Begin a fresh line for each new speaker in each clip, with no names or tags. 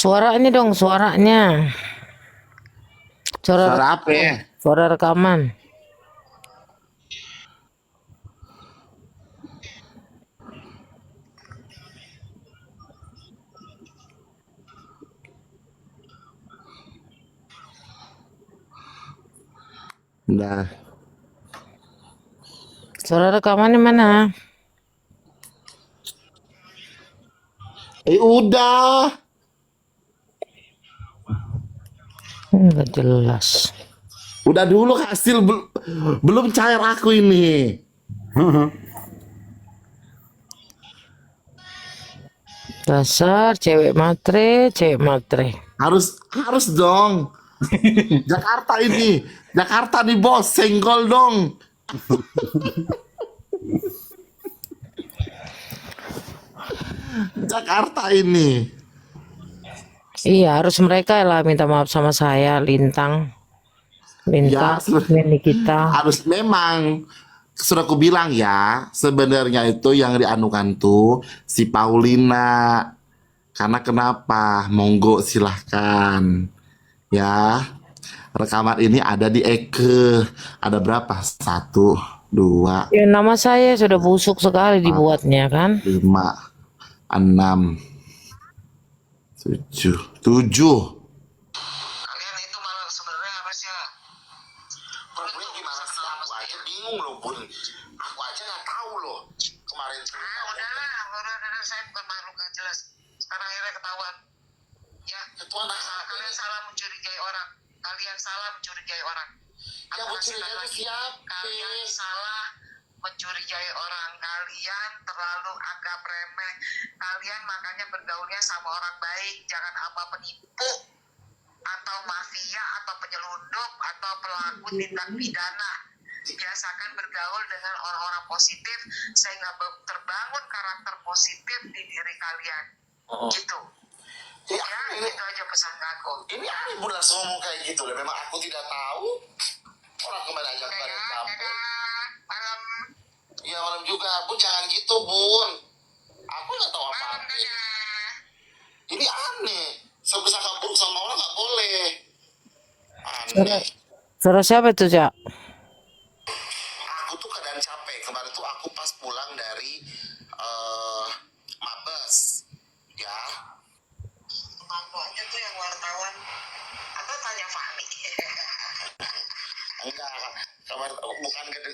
Suaranya dong, suaranya. Suara
Suara apa
rekaman.
ya?
Suara rekaman.
Nah,
Suara rekamannya mana?
udah.
Nggak jelas.
Udah dulu hasil belum cair aku ini.
Dasar cewek matre, cewek matre.
Harus harus dong. Jakarta ini. Jakarta nih bos, senggol dong. Jakarta ini.
Iya, harus mereka lah minta maaf sama saya, Lintang.
Ya,
Lintang, ini kita.
harus memang sudah aku bilang ya, sebenarnya itu yang dianukan tuh si Paulina. Karena kenapa? Monggo silahkan. Ya, rekaman ini ada di Eke. Ada berapa? 1, 2,
Ya, nama saya sudah busuk sekali dibuatnya kan.
5, 6, 7. 7. Kalian itu malah sebenarnya harusnya Bun, gimana sih? Aku aja bingung loh Bun. Aku aja nggak tahu loh kemarin tuh.
Udahlah, saya bukan makhluk yang jelas. Sekarang akhirnya ketahuan. Ya,
Itu anak
kalian salah mencurigai orang. Kalian salah mencurigai orang.
yang
Aku kasih
mencurigai
tahu
itu
lagi.
siapa?
Kalian salah mencurigai orang. Kalian terlalu anggap remeh. Kalian makanya bergaulnya sama orang baik. Jangan apa penipu atau mafia atau penyelundup atau pelaku tindak pidana. Biasakan bergaul dengan orang-orang positif sehingga terbangun karakter positif di diri kalian. Gitu.
Ya,
Ya,
ini
itu aja pesan aku.
ini aneh Bun langsung ngomong kayak gitu. Dan memang aku tidak tahu. Orang kembali aja
Dadah,
pada kampung.
dadah, malam,
Iya malam juga. Bun jangan gitu Bun. Aku nggak tahu
malam,
apa-apa.
dadah.
Ini aneh. Sebesar buruk sama orang nggak boleh.
Suara,
Aneh.
suara siapa itu, Cak?
Aku tuh keadaan capek. Kemarin tuh aku pas pulang dari Mabes. Ya.
Aku aja tuh yang wartawan. Atau tanya Fani.
Enggak. Kemarin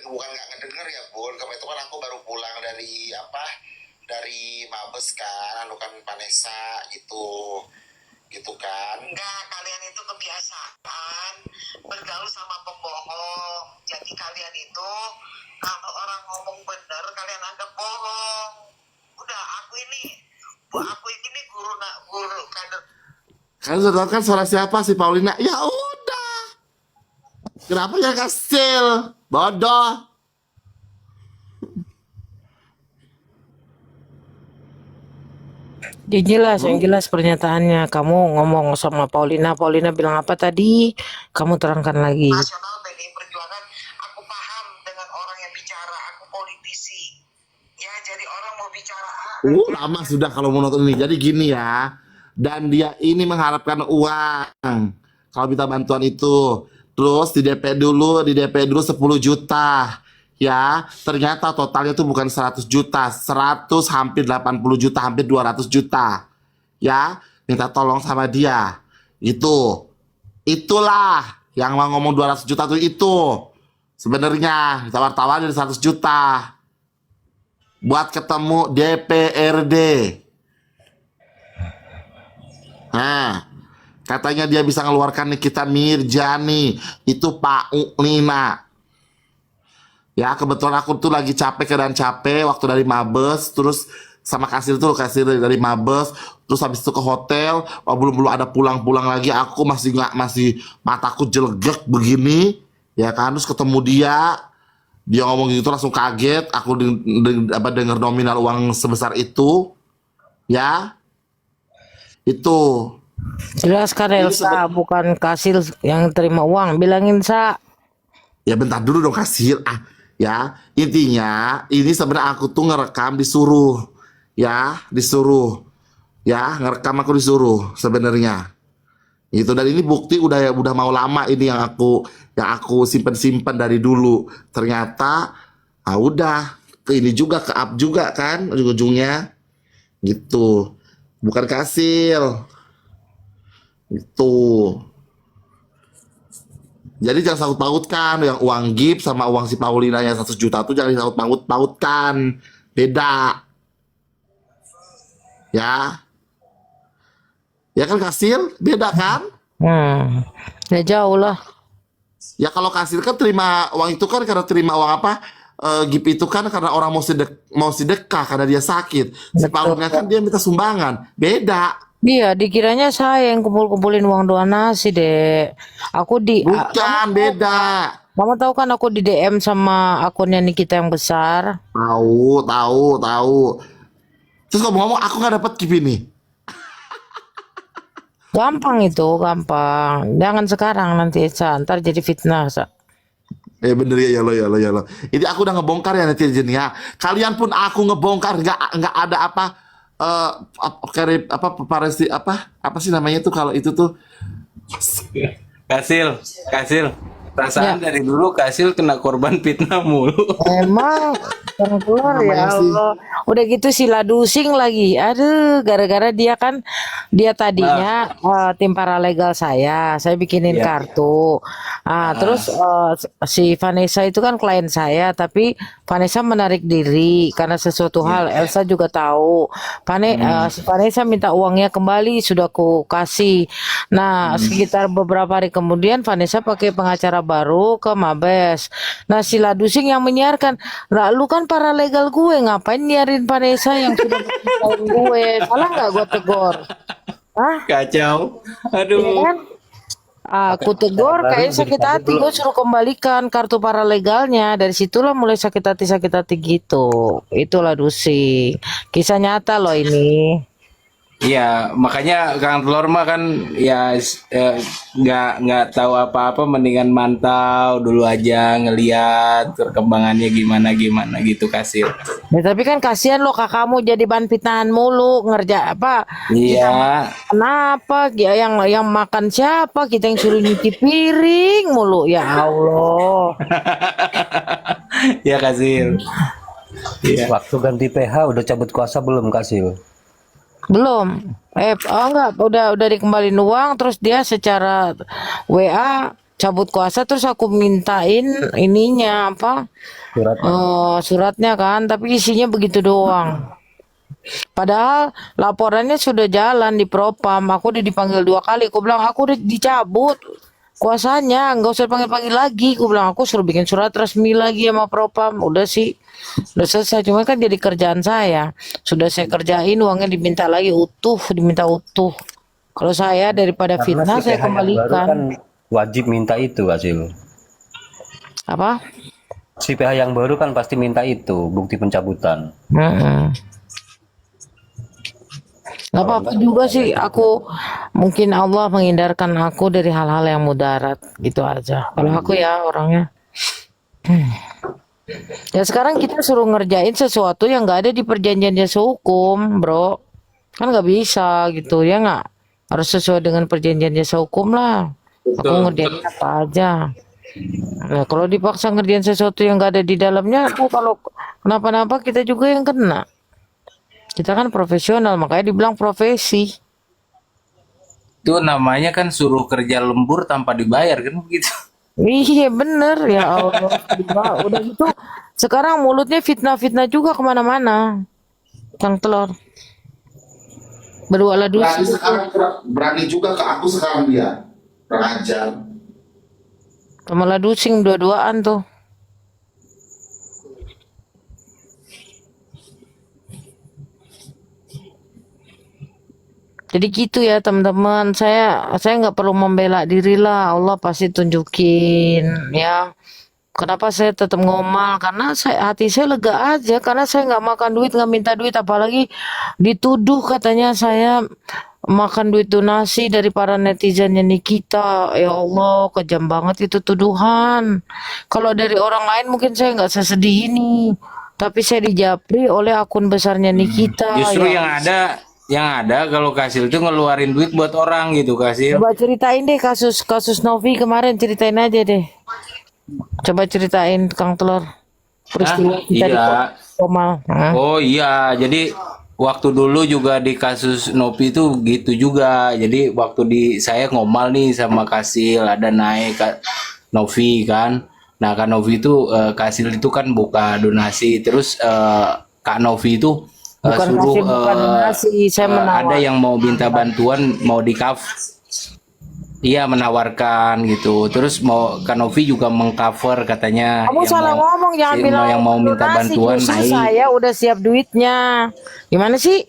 bukan nggak ngedenger ya Bun. Kemarin itu kan aku baru pulang dari apa? Dari Mabes kan. Anu kan Vanessa gitu. Gitu kan.
Enggak, kalian itu kebiasaan bergaul sama pembohong. Jadi kalian itu kalau orang ngomong bener kalian anggap bohong. Udah, aku ini guru kader.
Kalian sudah tahu kan suara siapa si Paulina? Ya udah. Kenapa ya kastil? Bodoh.
Yang jelas pernyataannya. Kamu ngomong sama Paulina, Paulina bilang apa tadi? Kamu terangkan lagi.
Nasional PDI Perjuangan, aku paham dengan orang yang bicara, aku politisi. Ya, jadi orang mau bicara
Lama sudah kalau mau nonton ini. Jadi gini ya. Dan dia ini mengharapkan uang. Kalau minta bantuan itu. Terus di DP dulu 10 juta. Ya, ternyata totalnya itu bukan 100 juta. 100 hampir 80 juta, hampir 200 juta. Ya, minta tolong sama dia. Itulah yang mau ngomong 200 juta tuh itu. Sebenarnya ditawar-tawar dari 100 juta. Buat ketemu DPRD. Nah, katanya dia bisa ngeluarkan Nikita Mirjani. Itu Pak Nina. Ya, kebetulan aku tuh lagi keadaan capek waktu dari Mabes, terus sama kasir dari Mabes, terus habis itu ke hotel, belum ada pulang lagi, aku masih mataku jelegek begini, ya kan, terus ketemu dia ngomong gitu langsung kaget, aku denger nominal uang sebesar itu, ya, itu.
Jelaskan Elsa, bukan Kasil yang terima uang. Bilangin Sa.
Ya bentar dulu dong kasir. Ya, intinya ini sebenarnya aku tuh ngerekam disuruh. Ya, disuruh. Ya, ngerekam aku disuruh sebenarnya. Itu dan ini bukti udah mau lama ini yang aku simpen-simpen dari dulu. Ternyata udah ke ini juga ke up juga kan ujung-ujungnya gitu. Bukan ke hasil. Itu. Jadi jangan sangkut pautkan yang uang gift sama uang si Paulina yang 100 juta tuh jangan disangkut pautkan. Beda. Ya. Ya kan Kasil? Beda kan?
Ya jauh lah.
Ya kalau Kasil kan terima uang itu kan karena terima uang apa? Gift itu kan karena orang mau sedekah karena dia sakit. Si
Betul.
Paulina kan dia minta sumbangan. Beda.
Iya, dikiranya saya yang kumpul-kumpulin uang donasi, Dek. Aku
Bukan, beda.
kamu tahu kan aku di DM sama akunnya Nikita yang besar.
Tahu. Terus ngomong-ngomong aku nggak dapat gift ini.
Gampang itu, gampang. Jangan sekarang nanti, Sa. Ntar jadi fitnah, Sa.
Bener ya lo. Ini aku udah ngebongkar ya netizen ya. Kalian pun aku ngebongkar nggak ada apa apa sih namanya tuh kalau itu tuh
Kasil. Perasaan
Ya,
dari dulu Kasil kena korban fitnah mulu.
emang yang keluar
namanya
ya
sih.
Allah. Udah gitu si Ladusing lagi. Aduh, gara-gara dia kan dia tadinya tim paralegal saya bikinin
Iya.
kartu. Terus si Vanessa itu kan klien saya, tapi Vanessa menarik diri karena sesuatu hal. Elsa juga tahu. Si Vanessa minta uangnya kembali, sudah aku kasih. Nah, sekitar beberapa hari kemudian Vanessa pakai pengacara baru ke Mabes. Nah, si Ladusing yang menyiarkan, "Lah, lu kan paralegal gue, ngapain nyiarin Vanessa yang sudah mencintai gue? Salah nggak gue tegur? Hah?
Kacau.
Iya
Aduh.
kan? Aku tegur, kayaknya sakit hati. Gue suruh kembalikan kartu paralegalnya. Dari situlah mulai sakit hati gitu. Itulah Ladusing. Kisah nyata loh ini.
Iya, makanya Kang Telur mah kan ya nggak tahu apa-apa, mendingan mantau dulu aja, ngeliat perkembangannya gimana gitu Kasil.
Ya, tapi kan kasihan lo kakakmu jadi bahan fitnahan mulu ngerja apa?
Iya,
Kenapa? Ya, yang makan siapa? Kita yang suruh nyuci piring mulu. Ya Allah.
ya Kasil. Iya.
Waktu ganti PH udah cabut kuasa belum Kasil?
Belum. Enggak, udah dikembalin uang terus dia secara WA cabut kuasa terus aku mintain ininya apa?
Surat.
Suratnya kan, tapi isinya begitu doang. Padahal laporannya sudah jalan di Propam. Aku udah dipanggil 2 kali. Aku bilang aku udah dicabut kuasanya, nggak usah panggil lagi. Aku bilang aku suruh bikin surat resmi lagi sama Propam. Udah sih, udah selesai. Cuma kan jadi kerjaan saya. Sudah saya kerjain, uangnya diminta utuh. Kalau saya daripada
Karena
fitnah
si
saya
PH yang baru
kembalikan.
kan wajib minta itu Kasil.
Apa?
Si PH yang baru kan pasti minta itu bukti pencabutan.
Nggak apa-apa juga sih, aku mungkin Allah menghindarkan aku dari hal-hal yang mudarat gitu aja. Kalau aku ya orangnya. Ya sekarang kita suruh ngerjain sesuatu yang nggak ada di perjanjian jasa hukum, bro. Kan nggak bisa gitu ya nggak. Harus sesuai dengan perjanjian jasa hukum lah. Aku ngerjain apa aja. Nah, kalau dipaksa ngerjain sesuatu yang nggak ada di dalamnya, aku kalau kenapa-napa kita juga yang kena. Kita kan profesional, makanya dibilang profesi.
Itu namanya kan suruh kerja lembur tanpa dibayar kan begitu.
Iya bener ya Allah. Udah gitu, sekarang mulutnya fitnah-fitnah juga kemana-mana. Kang Telur. Berdua lah dulu.
berani sekarang berani juga ke aku sekarang dia kurang ajar.
Sama Ladusing dua-duaan tuh. Jadi gitu ya teman-teman. Saya nggak perlu membela diri lah. Allah pasti tunjukin ya. Kenapa saya tetap ngomong? Karena hati saya lega aja. Karena saya nggak makan duit, nggak minta duit. Apalagi dituduh katanya saya makan duit donasi dari para netizennya Nikita. Ya Allah, kejam banget itu tuduhan. Kalau dari orang lain mungkin saya nggak sesedih ini. Tapi saya dijapri oleh akun besarnya Nikita.
Justru
Ya
yang ada yang ada kalau Kasil tuh ngeluarin duit buat orang gitu Kasil.
Coba ceritain deh kasus Novi kemarin, ceritain aja deh. Coba ceritain Kang Telur. Peristiwa kita di
Iya.
Komal.
Oh iya, jadi waktu dulu juga di kasus Novi itu gitu juga. Jadi waktu saya ngomal nih sama Kasil, ada naik Novi kan. Nah, Kak Novi itu Kasil itu kan buka donasi, terus Kak Novi itu
Bukan
suruh
kasih, bukan donasi, saya
ada
menawar.
yang mau minta bantuan, mau di iya menawarkan gitu. Terus mau Kak Novi juga mengcover katanya
Kamu
yang
salah
mau
ngomong, jangan bilang
yang mau minta
donasi,
bantuan
justru
naik.
saya udah siap duitnya. Gimana sih?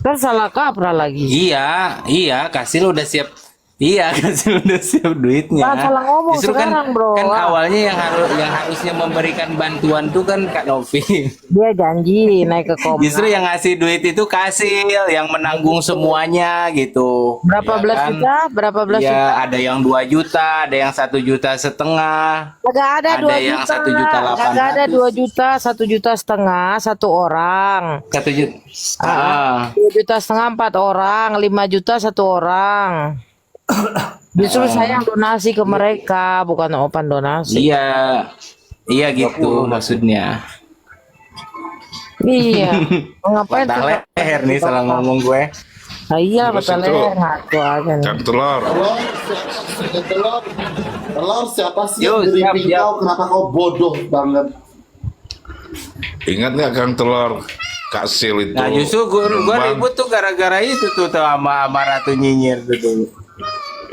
Kan salah kaprah lagi.
Iya, Kasil udah siap. Iya, Kasil udah siap duitnya.
Jangan salah ngomong
Justru kan,
sekarang, bro.
kan awalnya yang harusnya memberikan bantuan tuh kan Kak Novi.
Dia janji naik ke Komal.
Justru yang ngasih duit itu Kasil, yang menanggung semuanya gitu.
Berapa
Ya
belas
kan?
juta? Berapa belas juta?
Ya, ada yang 2 juta, ada yang 1,5 juta.
Kagak ada
Ada
2
yang
juta.
1,8 juta.
Kagak ada 2 juta, 1,5 juta satu orang.
1 juta. Ah.
2,5 juta 4 orang, 5 juta satu orang. Justru saya yang donasi ke mereka, bukan Opan donasi.
Iya. Iya gitu maksudnya.
Iya. Ngapain
Patah
tuh?
leher nih salah ngomong gue.
Nah, iya,
Terus
betul
itu,
leher ngaku aja nih.
Kang Telur,
Telur siapa sih
Yo,
yang
siap,
briefing
siap.
kau? Kenapa kau bodoh banget?
ingat nggak Kang Telur? Kak Sil itu.
Nah justru gue
nyumbang.
ribut tuh gara-gara itu tuh sama Ratu Nyinyir tuh dulu.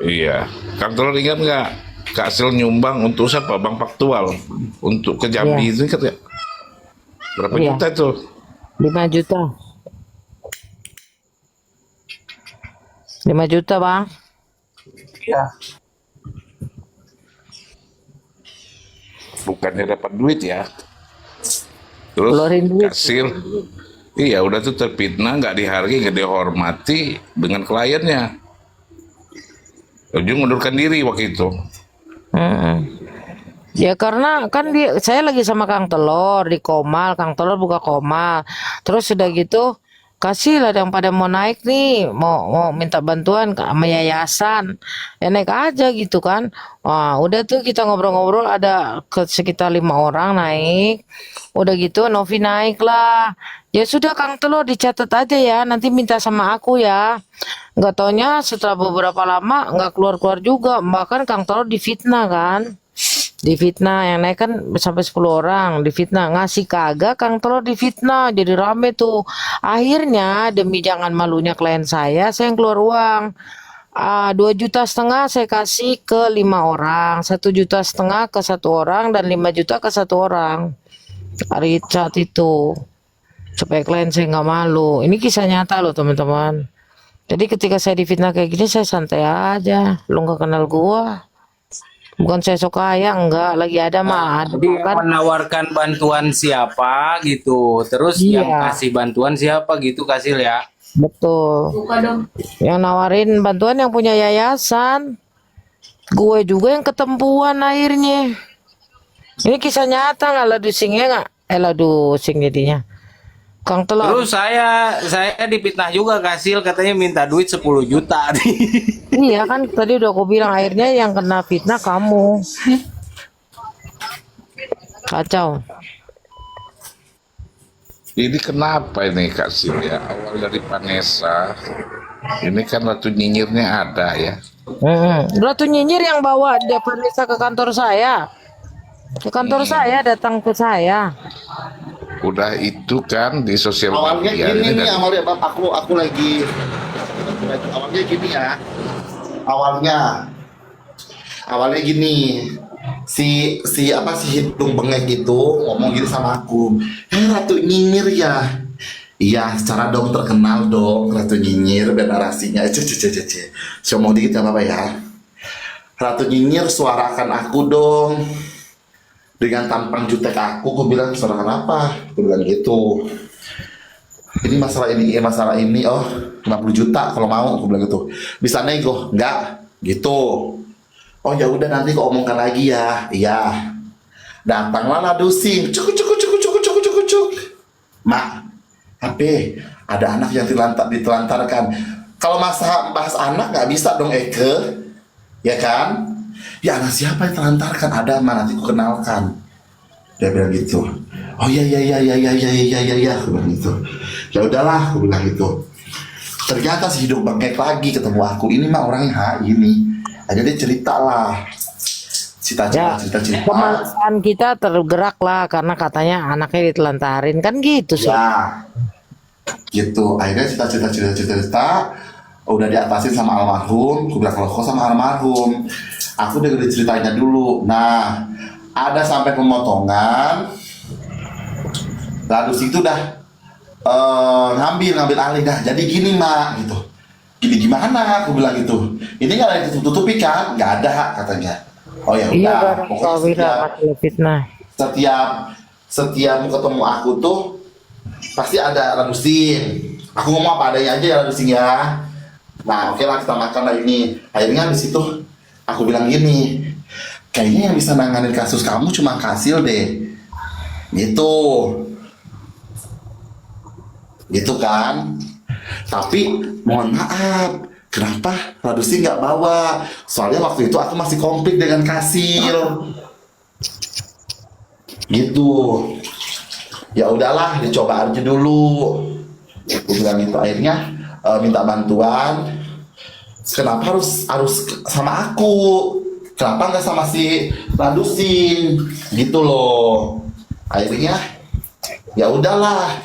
Iya, Kang Telur ingat nggak? Kak Sil nyumbang untuk siapa? Bang Faktual. Untuk ke Jambi itu ingat nggak? Berapa
Iya.
juta itu?
5 juta. 5 juta, Bang.
Iya. Bukannya dapat duit ya. Terus
Keluarin duit.
Kak Sil, iya udah tuh terfitnah, nggak dihargai, nggak dihormati dengan kliennya. Ujung mundurkan diri waktu itu.
Mm-mm. Ya karena kan saya lagi sama Kang Telur di Komal, Kang Telur buka Komal. Terus sudah gitu kasih lah yang pada mau naik nih, mau minta bantuan sama yayasan. Ya naik aja gitu kan. Wah, udah tuh kita ngobrol-ngobrol ada sekitar 5 orang naik. Udah gitu Novi naik lah. Ya sudah Kang Telur dicatat aja ya, nanti minta sama aku ya. Nggak taunya setelah beberapa lama nggak keluar-keluar juga. Bahkan Kang Telur difitnah kan. Difitnah yang naik kan sampai 10 orang. Difitnah ngasih kagak Kang Telur difitnah. Jadi rame tuh. Akhirnya demi jangan malunya klien saya yang keluar uang. 2,5 juta saya kasih ke 5 orang. 1,5 juta ke 1 orang dan 5 juta ke 1 orang. Hari saat itu. Supaya klien saya nggak malu. Ini kisah nyata loh teman-teman. Jadi ketika saya difitnah kayak gini saya santai aja. Lu nggak kenal gua. Bukan saya sok kaya, enggak. Lagi ada mah. Ada
Jadi yang
kan.
menawarkan bantuan siapa gitu, terus
Iya.
yang kasih bantuan siapa gitu Kasil ya.
Betul. Yang nawarin bantuan yang punya yayasan. Gue juga yang ketempuan akhirnya. Ini kisah nyata nggak ladusingnya nggak? Ladusing jadinya. Kang Telur.
Terus saya dipitnah juga Kasil, katanya minta duit 10 juta.
Iya kan tadi udah aku bilang akhirnya yang kena fitnah kamu. Kacau.
Ini kenapa ini Kak Sil ya? Awal dari Vanessa, ini kan Ratu Nyinyirnya ada ya.
Ratu Nyinyir yang bawa dia Vanessa ke kantor saya. Ke kantor saya, datang ke saya.
Udah itu kan di sosial
Awalnya
media.
gini
Ini
nih,
kan-
awalnya Bang, aku lagi awalnya gini ya. Awalnya gini. Si apa si hidung bengek itu ngomong gini sama aku. Ratu Nyinyir ya. Iya, secara dong terkenal dong Ratu Nyinyir dan narasinya. Ngomong dikit gak apa-apa ya. Ratu Nyinyir suarakan aku dong. Dengan tampang jutek aku bilang suarakan apa? Aku bilang gitu. Ini masalah ini oh 50 juta kalau mau aku bilang gitu. Bisa nego? Enggak gitu. Oh ya udah nanti kau omongkan lagi ya. Iya. Datanglah ladusing. Cuk. Mak, HP, ada anak yang ditelantarkan. Kalau masa bahas anak nggak bisa dong Eke, ya kan? Ya anak siapa yang telantarkan? Ada mah, nanti ku kenalkan. Dia bilang gitu. Oh iya, aku bilang gitu. Ya udahlah, aku bilang gitu. Ternyata si hidup bangkit lagi ketemu aku. Ini mah orangnya ini. Akhirnya dia cerita lah.
Ya,
Cerita.
kemanusiaan kita tergerak lah karena katanya anaknya ditelantarin kan gitu sih.
Ya, gitu. Akhirnya cerita. Udah diatasin sama almarhum. Aku bilang kalau kok sama almarhum. Aku dengerin ceritanya dulu. Nah, ada sampai pemotongan. Lalu situ dah ngambil alih dah. Jadi gini mak, gitu. Gini gimana? Aku bilang gitu. Ini nggak ada yang tutupi kan? Nggak ada katanya. Oh ya
Iya,
udah.
bareng
Pokoknya
Wira masalah fitnah.
setiap ketemu aku tuh pasti ada ladusin. Aku ngomong apa adanya aja ya ladusin ya. Nah oke lah, kita makan lah ini. Akhirnya habis itu aku bilang gini, kayaknya yang bisa nanganin kasus kamu cuma Kasil deh. Gitu kan. Tapi mohon maaf, kenapa Radusi nggak bawa? Soalnya waktu itu aku masih konflik dengan Kasil. Gitu. Ya udahlah, dicoba aja dulu. Aku bilang itu. Akhirnya minta bantuan. Kenapa harus sama aku? Kenapa nggak sama si Radusin? Gitu loh. Akhirnya ya udahlah.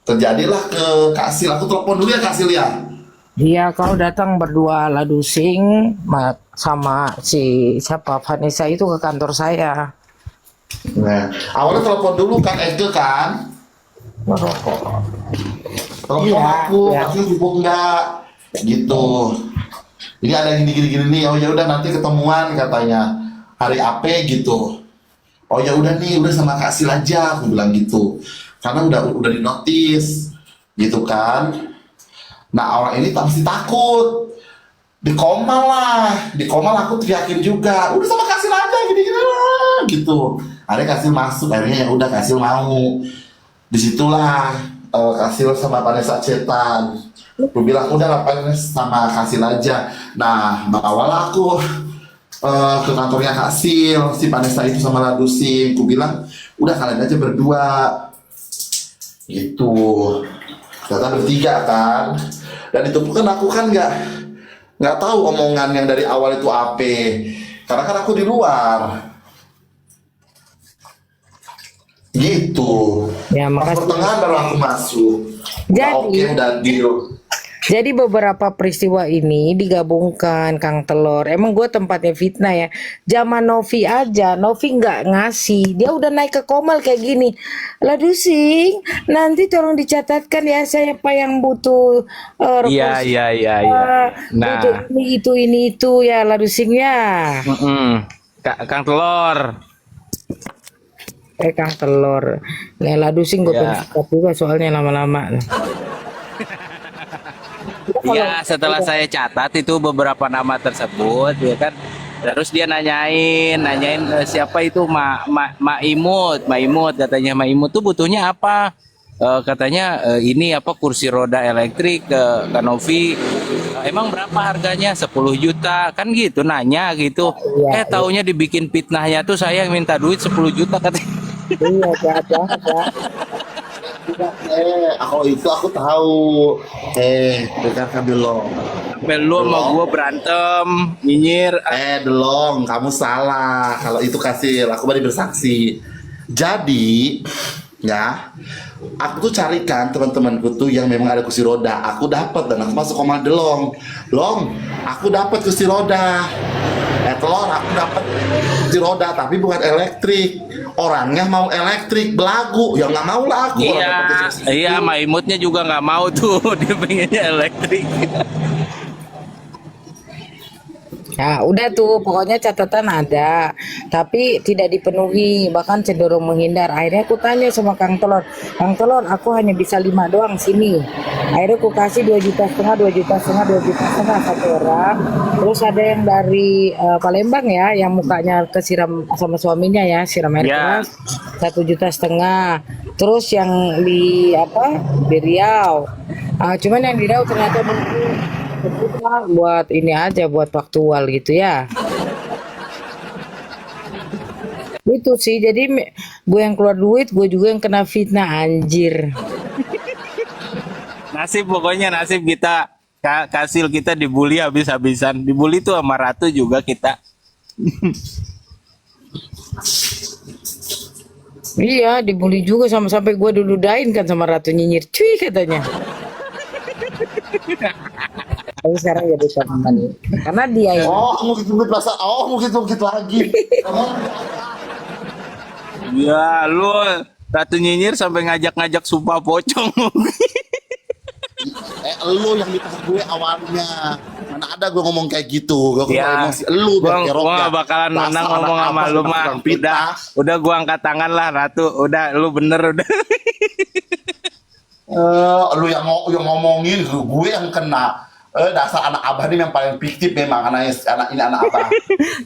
Terjadilah ke Kasil. Aku telepon dulu ya Kasil ya.
Iya, kau datang berdua ladusing sama si siapa Vanessa itu ke kantor saya.
Nah, awalnya telepon dulu kan Ege kan. Telepon
Iya,
aku,
iya.
Kasil sibuk nggak? Gitu. Ini ada yang gini-gini nih. Oh ya udah nanti ketemuan katanya. Hari apa gitu. Oh ya udah nih, udah sama Kasil aja. Aku bilang gitu. Karena udah dinotis, gitu kan. Nah orang ini masih takut. Di komal aku teriakin juga. Udah sama Kasil aja gini-gini lah, gitu. Akhirnya Kasil masuk. Akhirnya ya udah Kasil mau. Disitulah Kasil sama Vanessa cetan. Aku bilang udah ngapain sama Kasil aja. Nah bawalah aku ke kantornya Kasil, si Vanessa itu sama Ladusi. Aku bilang udah kalian aja berdua. Gitu. Ternyata bertiga kan. Dan itu pun kan aku kan nggak tahu omongan yang dari awal itu apa. Karena kan aku di luar. Gitu.
Ya,
Pas
makasih.
pertengahan baru aku masuk. Udah
Jadi-
oke, udah deal.
Jadi beberapa peristiwa ini digabungkan Kang Telur. Emang gue tempatnya fitnah ya. Zaman Novi aja, Novi nggak ngasih. Dia udah naik ke Komal kayak gini. Ladusing, nanti tolong dicatatkan ya siapa yang butuh
Iya. Nah,
butuh ini itu ya Ladusing ya.
Kang Telur.
Kang Telur. Nah, Ladusing gue
Ya.
pengen juga soalnya lama-lama.
Iya, setelah saya catat itu beberapa nama tersebut, ya kan. Terus dia nanyain siapa itu Maimut katanya Maimut tuh butuhnya apa? Katanya ini apa kursi roda elektrik ke Novi. Emang berapa harganya? 10 juta kan gitu nanya gitu.
Iya,
Taunya dibikin fitnahnya tuh saya minta duit 10 juta katanya.
Iya, jahat.
Kalau itu aku tahu. Dengarkan dulu.
Sampai lu sama gua berantem, nyinyir.
Delong, kamu salah. Kalau itu Kasil, aku baru bersaksi. Jadi, ya, aku tuh carikan teman-temanku tuh yang memang ada kursi roda. Aku dapat dan aku masuk Komal Delong. Long, aku dapat kursi roda. Telur, aku dapat kursi roda, tapi bukan elektrik. Orangnya mau elektrik, belagu. Ya nggak mau lah aku. Orang dapat kursi itu.
Iya, Maimutnya juga nggak mau tuh, dia pengennya elektrik.
Ya, udah tuh, pokoknya catatan ada, tapi tidak dipenuhi, bahkan cenderung menghindar. Akhirnya aku tanya sama Kang Telur, aku hanya bisa 5 doang sini. Akhirnya aku kasih 2,5 juta, 2,5 juta satu orang. Terus ada yang dari Palembang ya, yang mukanya kesiram sama suaminya ya, siram air
Ya.
keras, 1,5 juta. terus yang di apa di Riau. Cuman yang di Riau ternyata buat ini aja, buat faktual gitu ya. Itu sih, jadi gue yang keluar duit, gue juga yang kena fitnah anjir.
Nasib pokoknya nasib kita, Kasil kita dibully habis-habisan. Dibully tuh sama Ratu juga kita.
Iya, dibully juga sampai gue duludain kan sama Ratu Nyinyir. Cuy katanya. Tapi sekarang jadi teman. Karena dia yang
Oh, kamu gitu perasaan. Oh, kamu gitu lagi.
Ya lu Ratu Nyinyir sampai ngajak-ngajak sumpah pocong.
Lu yang minta ke gue awalnya. Mana ada gue ngomong kayak gitu. Gue
Ya,
emosi. Lu
gua,
biar kerok
gua
ya.
gak bakalan
Dasar
menang
anak
ngomong sama
abang,
lu
tukang
mah.
fitnah.
Udah gua angkat tangan lah Ratu. Udah lu bener udah.
Lu yang ngomongin, gue yang kena. Dasar anak abah ini yang paling fiktif memang anak ini anak abah.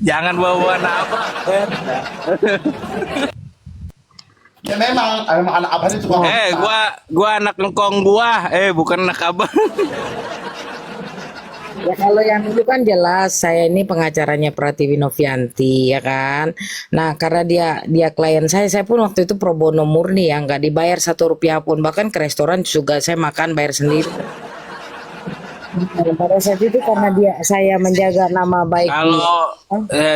Jangan bawa apa.
Ya memang anak abah ini tukang fitnah.
Gua anak lengkong gua. Bukan anak abang.
ya kalau yang dulu kan jelas saya ini pengacaranya Pratiwi Novianti ya kan. Nah karena dia klien saya pun waktu itu pro bono murni ya, nggak dibayar 1 rupiah pun, bahkan ke restoran juga saya makan bayar sendiri. Dan pada saat itu karena saya menjaga nama baik
Kalau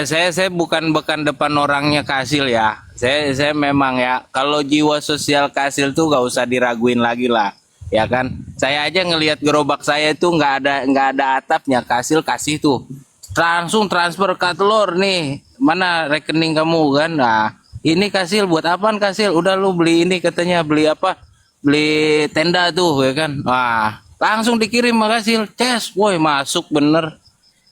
saya bukan depan orangnya Kasil ya. Saya memang ya kalau jiwa sosial Kasil tuh gak usah diraguin lagi lah. Ya kan? Saya aja ngelihat gerobak saya itu nggak ada atapnya, Kasil kasih tuh. Langsung transfer ke telur nih. Mana rekening kamu kan? Nah, ini Kasil buat apaan Kasil? Udah lu beli ini katanya, beli apa? Beli tenda tuh ya kan. Wah, langsung dikirim makasih Ces, woi masuk bener.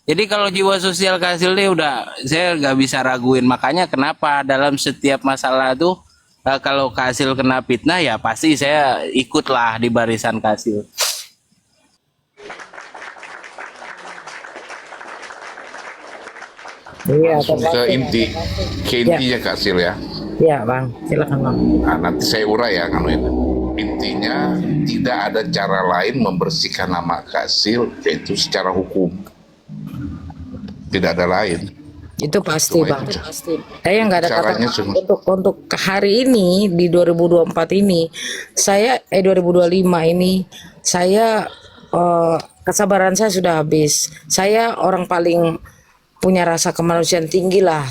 Jadi kalau jiwa sosial Kasil nih udah saya nggak bisa raguin. Makanya kenapa dalam setiap masalah tuh kalau Kasil kena fitnah ya pasti saya ikutlah di barisan Kasil.
Iya,
Langsung ke intinya Kak Sil ya.
ya bang, silakan bang.
Nah, nanti saya urai ya kan ini. Intinya tidak ada cara lain membersihkan nama Kak Sil yaitu secara hukum. Tidak ada lain.
Itu pasti
Cuma
bang,
itu.
pasti. Saya nggak ada kata
Caranya cuma-
untuk hari ini di 2024 ini, 2025 ini, saya kesabaran saya sudah habis. Saya orang paling punya rasa kemanusiaan tinggi lah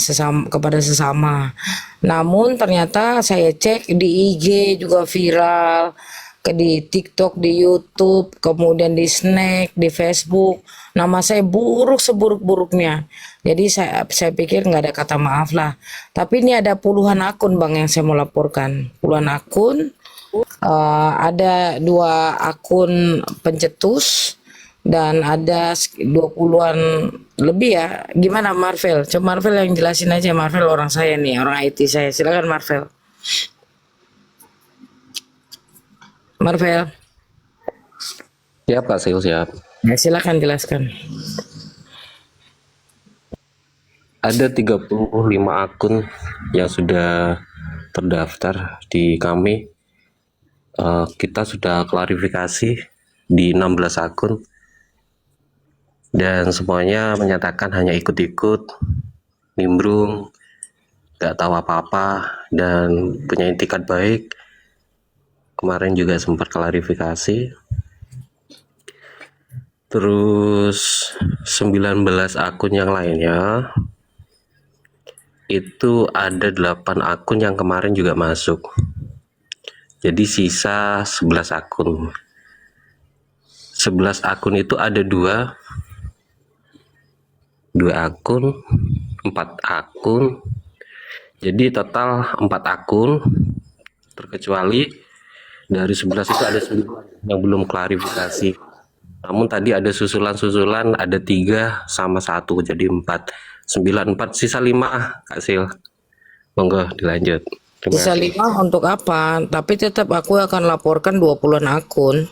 kepada sesama. Namun ternyata saya cek di IG juga viral, di TikTok, di YouTube, kemudian di Snack, di Facebook, nama saya buruk seburuk-buruknya. Jadi saya pikir nggak ada kata maaf lah. Tapi ini ada puluhan akun bang yang saya mau laporkan. Puluhan akun, ada 2 akun pencetus dan ada 20-an lebih ya. Gimana Marvel? Coba Marvel yang jelasin aja. Marvel orang saya nih, orang IT saya. Silakan Marvel. Marvel.
Siap Kak Sil, siap.
Ya, silakan jelaskan.
Ada 35 akun yang sudah terdaftar di kami. Kita sudah klarifikasi di 16 akun dan semuanya menyatakan hanya ikut-ikut, nimbrung, gak tahu apa-apa dan punya itikat baik. Kemarin juga sempat klarifikasi. Terus 19 akun yang lainnya itu ada 8 akun yang kemarin juga masuk. Jadi sisa 11 akun. 11 akun itu ada 2 akun, 4 akun. Jadi total 4 akun, terkecuali dari 11 itu ada 9 yang belum klarifikasi. Namun tadi ada susulan-susulan, ada 3 sama 1 jadi 4. 9, 4 sisa 5 Kak Sil. Monggo dilanjut. Terima
Sisa
kasih.
5 untuk apa? Tapi tetap aku akan laporkan 20-an akun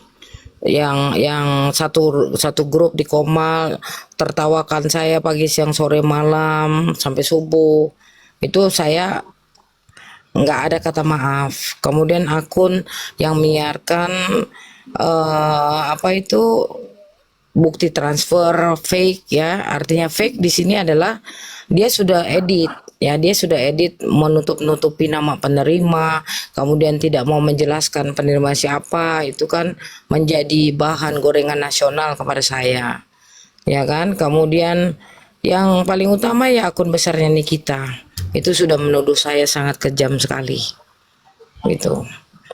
yang satu grup di Komal tertawakan saya pagi siang sore malam sampai subuh. Itu saya nggak ada kata maaf. Kemudian akun yang menyiarkan apa itu bukti transfer fake ya. Artinya fake di sini adalah dia sudah edit ya, dia sudah edit menutup-nutupi nama penerima, kemudian tidak mau menjelaskan penerima siapa, itu kan menjadi bahan gorengan nasional kepada saya. Ya kan? Kemudian yang paling utama ya akun besarnya Nikita. Itu sudah menuduh saya sangat kejam sekali. Gitu.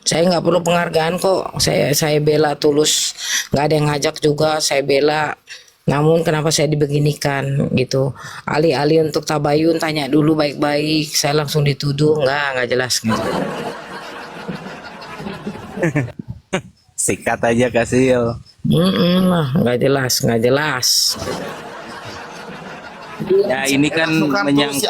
Saya nggak perlu penghargaan kok. Saya bela tulus, nggak ada yang ngajak juga. Saya bela. Namun kenapa saya dibeginikan gitu? Alih-alih untuk tabayun, tanya dulu baik-baik. Saya langsung dituduh, nggak jelas gitu.
Sikat aja Kasil.
Nggak jelas, nggak jelas.
Ya ini kan
Masukkan tuh si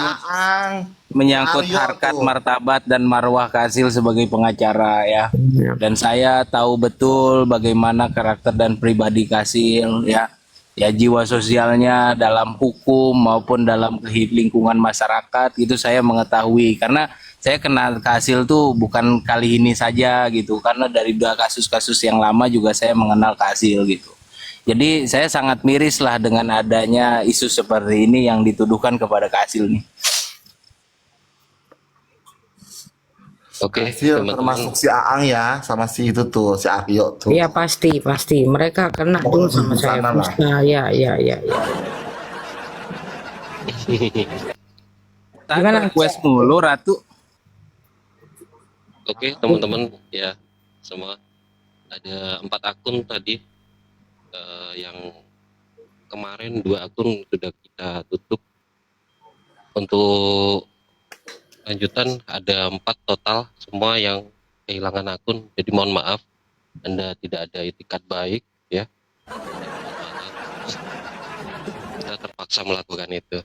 menyangkut
Aang. Aryo
harkat
tuh.
martabat dan marwah Kasil sebagai pengacara ya.
Iya.
Dan saya tahu betul bagaimana karakter dan pribadi Kasil ya. Ya jiwa sosialnya dalam hukum maupun dalam lingkungan masyarakat itu saya mengetahui karena saya kenal Kasil tuh bukan kali ini saja gitu, karena dari 2 kasus-kasus yang lama juga saya mengenal Kasil gitu. Jadi saya sangat miris lah dengan adanya isu seperti ini yang dituduhkan kepada Kasil nih.
Oke,
Hasil
teman-teman.
termasuk si Aang ya, sama si itu tuh, si Aryo tuh.
Iya pasti mereka kena dulu sama
di
saya.
sana lah.
Ya. Gimana?
Tak request mulu Ratu.
Oke, teman-teman ya, semua ada 4 akun tadi yang kemarin 2 akun sudah kita tutup. Untuk lanjutan ada 4 total semua yang kehilangan akun. Jadi mohon maaf, Anda tidak ada itikat baik ya. Kita terpaksa melakukan itu.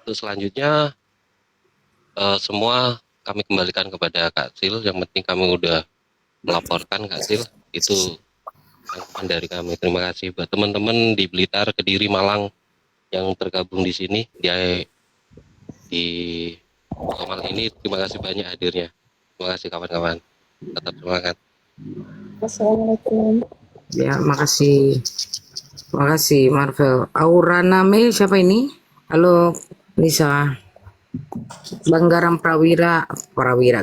Terus selanjutnya semua kami kembalikan kepada Kak Sil. Yang penting kami udah melaporkan Kak Sil. Itu tanggapan dari kami. Terima kasih buat teman-teman di Blitar, Kediri, Malang yang tergabung di sini di Kamal ini. Terima kasih banyak hadirnya. Terima kasih kawan-kawan. Tetap semangat.
Assalamualaikum.
Ya, makasih. Makasih Marvel. Auraname siapa ini? Halo Nisa. Bang Garam Prawira,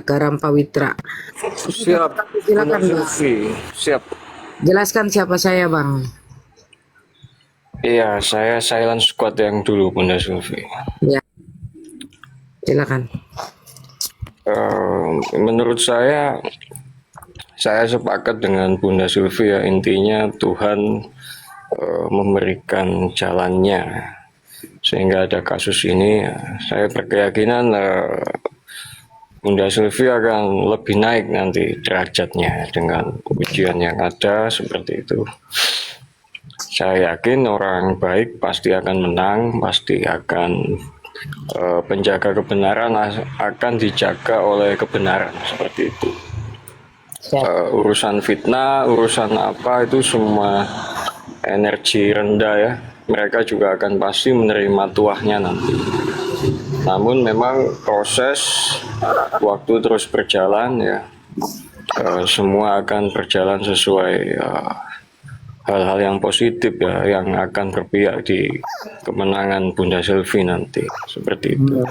Garam Pawitra.
Siap,
Silakan
Bunda
Bang.
Sufi. Siap.
Jelaskan siapa saya Bang.
Iya, saya silent squad yang dulu, Bunda Sufi.
Ya. Silakan.
Menurut saya sepakat dengan Bunda Sufi ya, intinya Tuhan memberikan jalannya sehingga ada kasus ini. Saya berkeyakinan Bunda Sylvie akan lebih naik nanti derajatnya dengan ujian yang ada seperti itu. Saya yakin orang baik pasti akan menang, pasti akan penjaga kebenaran akan dijaga oleh kebenaran seperti itu. Urusan fitnah, urusan apa itu semua energi rendah ya. Mereka juga akan pasti menerima tuahnya nanti. Namun memang proses waktu terus berjalan ya, semua akan berjalan sesuai hal-hal yang positif ya, yang akan berpihak di kemenangan Bunda Sylvie nanti seperti itu.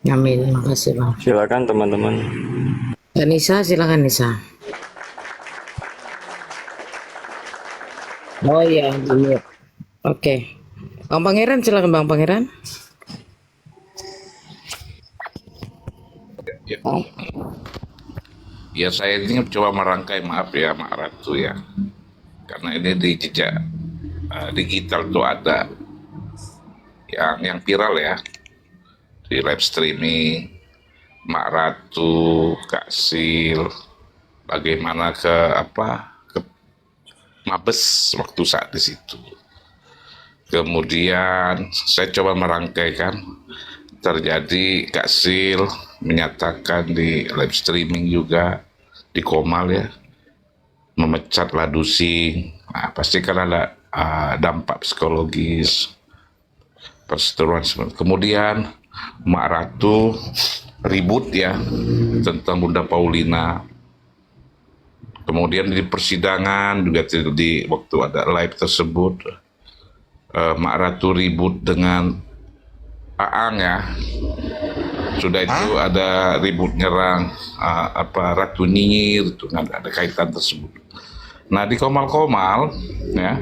Amin, makasih Bang.
Silakan teman-teman.
Nisa, silakan Nisa. Oh iya, dulu. Oke. Bang Pangeran, silakan Bang Pangeran.
Ya saya ini coba merangkai, maaf ya Mak Ratu ya, karena ini di jejak digital tuh ada yang viral ya di live streaming Mak Ratu, Kak Sil, bagaimana ke Mabes waktu saat di situ. Kemudian saya coba merangkaikan, terjadi Kak Sil menyatakan di live streaming juga di Komal ya, memecat Ladusing. Nah, pasti kan ada dampak psikologis, perseteruan. Kemudian Mak Ratu ribut ya tentang Bunda Paulina. Kemudian di persidangan juga di waktu ada live tersebut, Mak Ratu ribut dengan Aang ya. Sudah itu ada ribut nyerang Ratu Nyinyir, itu ada kaitan tersebut. Nah di Komal-Komal ya,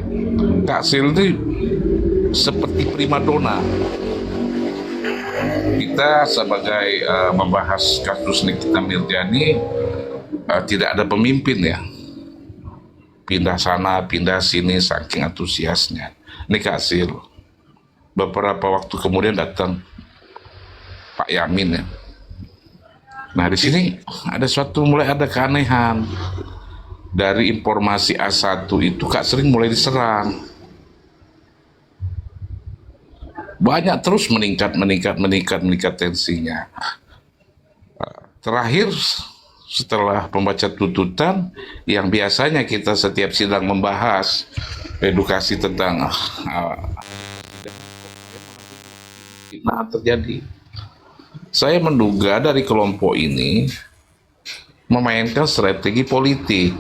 Kak Sil itu seperti primadona. Kita sebagai membahas kasus Nikita Mirzani tidak ada pemimpin ya. Pindah sana, pindah sini, saking antusiasnya. Ini Kak Sil. Beberapa waktu kemudian datang Pak Yamin ya. Nah di sini ada mulai ada keanehan. Dari informasi A1 itu Kak sering mulai diserang. Banyak terus meningkat tensinya. Terakhir setelah pembaca tuntutan yang biasanya kita setiap sidang membahas edukasi tentang terjadi. Saya menduga dari kelompok ini memainkan strategi politik.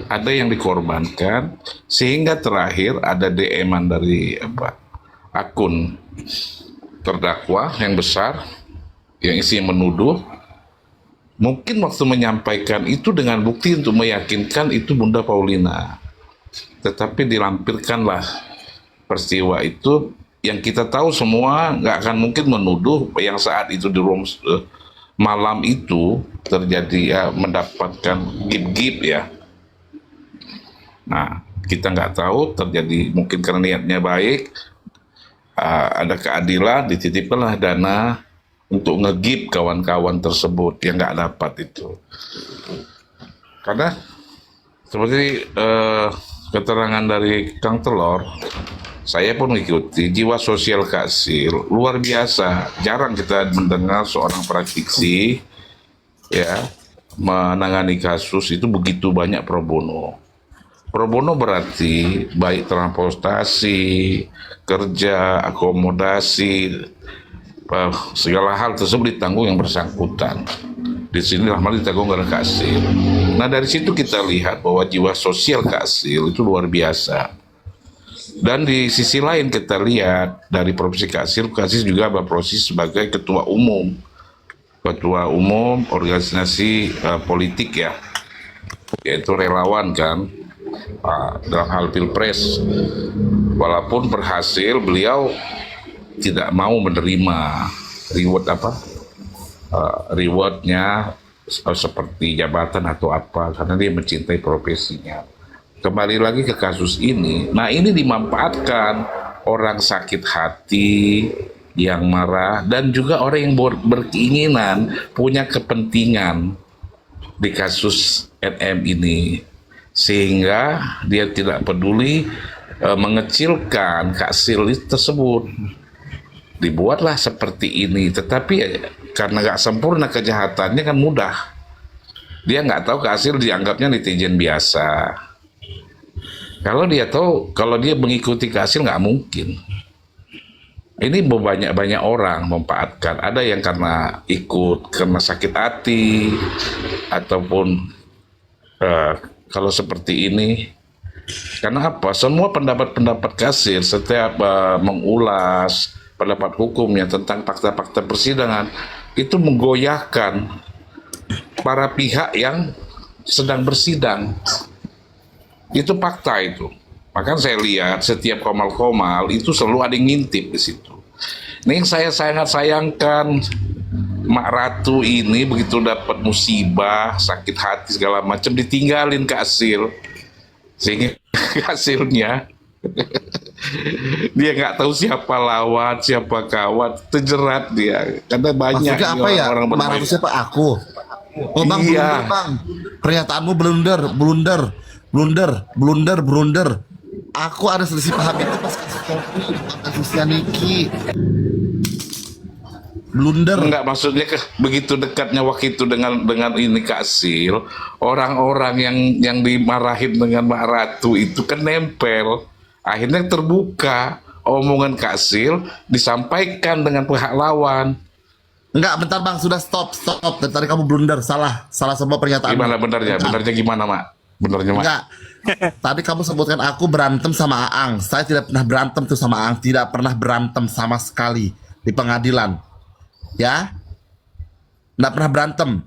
Ada yang dikorbankan sehingga terakhir ada DM-an dari akun terdakwa yang besar yang isinya menuduh. Mungkin waktu menyampaikan itu dengan bukti untuk meyakinkan itu Bunda Paulina. Tetapi dilampirkanlah peristiwa itu yang kita tahu semua nggak akan mungkin menuduh yang saat itu di malam itu terjadi ya, mendapatkan gip-gip ya. Nah kita nggak tahu terjadi mungkin karena niatnya baik, ada keadilan, dititipkanlah dana untuk ngegip kawan-kawan tersebut yang nggak dapat itu. Karena seperti keterangan dari Kang Telor, saya pun mengikuti jiwa sosial Kak Sil luar biasa. Jarang kita mendengar seorang praktisi ya menangani kasus itu begitu banyak pro bono. Pro bono berarti baik transportasi, kerja, akomodasi, segala hal tersebut ditanggung yang bersangkutan. Di sini malah ditanggung oleh Kak Sil. Nah dari situ kita lihat bahwa jiwa sosial Kak Sil itu luar biasa. Dan di sisi lain kita lihat dari profesi Kak Sil juga berproses sebagai ketua umum organisasi politik ya, yaitu relawan kan dalam hal pilpres. Walaupun berhasil, beliau tidak mau menerima rewardnya seperti jabatan atau apa karena dia mencintai profesinya. Kembali lagi ke kasus ini, nah ini dimanfaatkan orang sakit hati yang marah dan juga orang yang berkeinginan punya kepentingan di kasus NM ini sehingga dia tidak peduli mengecilkan Kak Sil tersebut. Dibuatlah seperti ini, tetapi karena gak sempurna kejahatannya kan mudah. Dia nggak tahu Kak Sil dianggapnya netizen biasa. Kalau dia tahu, kalau dia mengikuti Kak Sil nggak mungkin. Ini banyak orang memanfaatkan. Ada yang karena ikut karena sakit hati ataupun kalau seperti ini. Karena apa? Semua pendapat-pendapat Kak Sil setiap mengulas pendapat hukumnya tentang fakta-fakta persidangan itu menggoyahkan para pihak yang sedang bersidang. Itu fakta itu. Maka saya lihat setiap komal-komal itu selalu ada yang ngintip di situ. Ini yang saya sangat sayangkan, Mak Ratu ini begitu dapat musibah, sakit hati segala macam ditinggalin Kak Sil. Sehingga hasilnya dia nggak tahu siapa lawan, siapa kawan, terjerat dia. Karena banyak
Maksudnya apa ya?
orang
Mak Ratu siapa? Aku. Oh bang,
Iya.
blunder bang. Pernyataanmu blunder. Aku ada selisih paham itu pas kasusnya Niki. Blunder.
Enggak, maksudnya begitu dekatnya waktu itu dengan ini Kak Sil, orang-orang yang dimarahin dengan Mak Ratu itu kan nempel. Akhirnya terbuka omongan Kak Sil disampaikan dengan pihak lawan.
Enggak, bentar bang, sudah stop. Tadi kamu blunder, salah semua pernyataan.
Gimana benernya? Benernya gimana, Mak? Benernya, Mak?
Enggak. Tadi kamu sebutkan aku berantem sama Aang. Saya tidak pernah berantem tuh sama Aang, tidak pernah berantem sama sekali di pengadilan. Ya, tidak pernah berantem.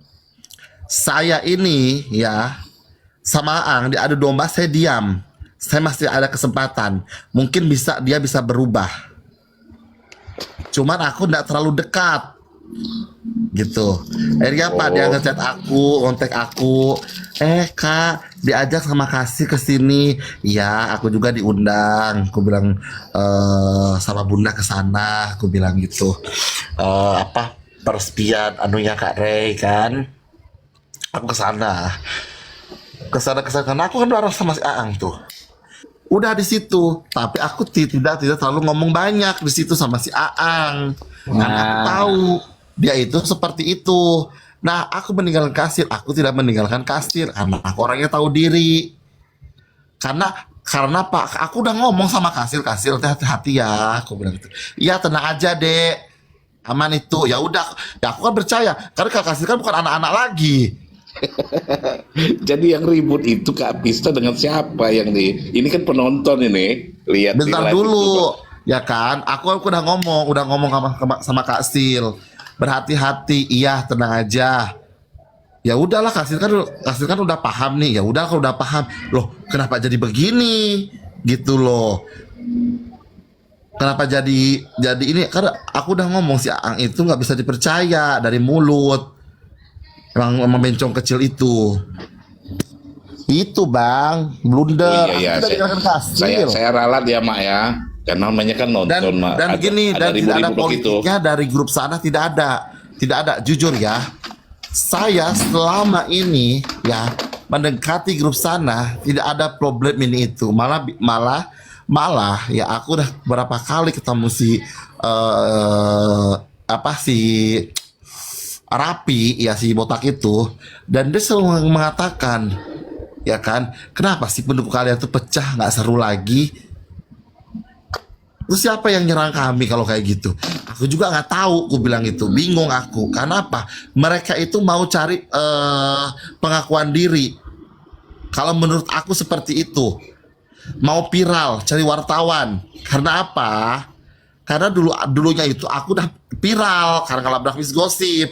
Saya ini ya sama Aang diadu domba, saya diam. Saya masih ada kesempatan. Mungkin dia bisa berubah. Cuman aku tidak terlalu dekat. Gitu. Akhirnya Pak dia ngechat aku, kontak aku. Kak, diajak sama Kasih ke sini. Iya, aku juga diundang. Aku bilang sama Bunda ke sana. Aku bilang gitu. Peresmian anunya Kak Rey kan. Aku ke sana. Karena aku kan bareng sama si Aang tuh. Udah di situ, tapi aku tidak terlalu ngomong banyak di situ sama si Aang. Karena aku tahu dia itu seperti itu. Nah, aku meninggalkan kasir, aku tidak meninggalkan kasir karena aku orangnya tahu diri. Karena Pak, aku udah ngomong sama kasir hati-hati ya, aku bilang gitu. Iya, tenang aja, Dek. Aman itu. Ya udah, ya aku kan percaya karena kasir kan bukan anak-anak lagi.
Jadi yang ribut itu Kak Pista dengan siapa yang ini kan penonton ini lihat.
Bentar dulu, ya kan? Aku udah ngomong sama Kak Sil. Berhati-hati, iya tenang aja. Ya udahlah Kak Sil kan udah paham nih. Ya udah kalau udah paham, loh kenapa jadi begini? Gitu loh. Kenapa jadi ini? Karena aku udah ngomong si Aang itu nggak bisa dipercaya dari mulut. Emang bencong kecil itu bang blunder.
Iya, saya ralat ya Mak ya, karena namanya kan nonton Mak.
Dan gini, dan tidak ada politiknya dari grup sana, tidak ada jujur ya. Saya selama ini ya mendekati grup sana tidak ada problem ini itu, malah ya aku udah berapa kali ketemu si Rapi ya, si botak itu, dan dia selalu mengatakan ya kan, kenapa sih pendukung kalian tuh pecah, nggak seru lagi. Terus siapa yang nyerang kami kalau kayak gitu? Aku juga nggak tahu, aku bilang itu bingung aku. Karena apa? Mereka itu mau cari pengakuan diri. Kalau menurut aku seperti itu, mau viral, cari wartawan. Karena apa? Karena dulunya itu aku udah viral karena kalabrak gosip.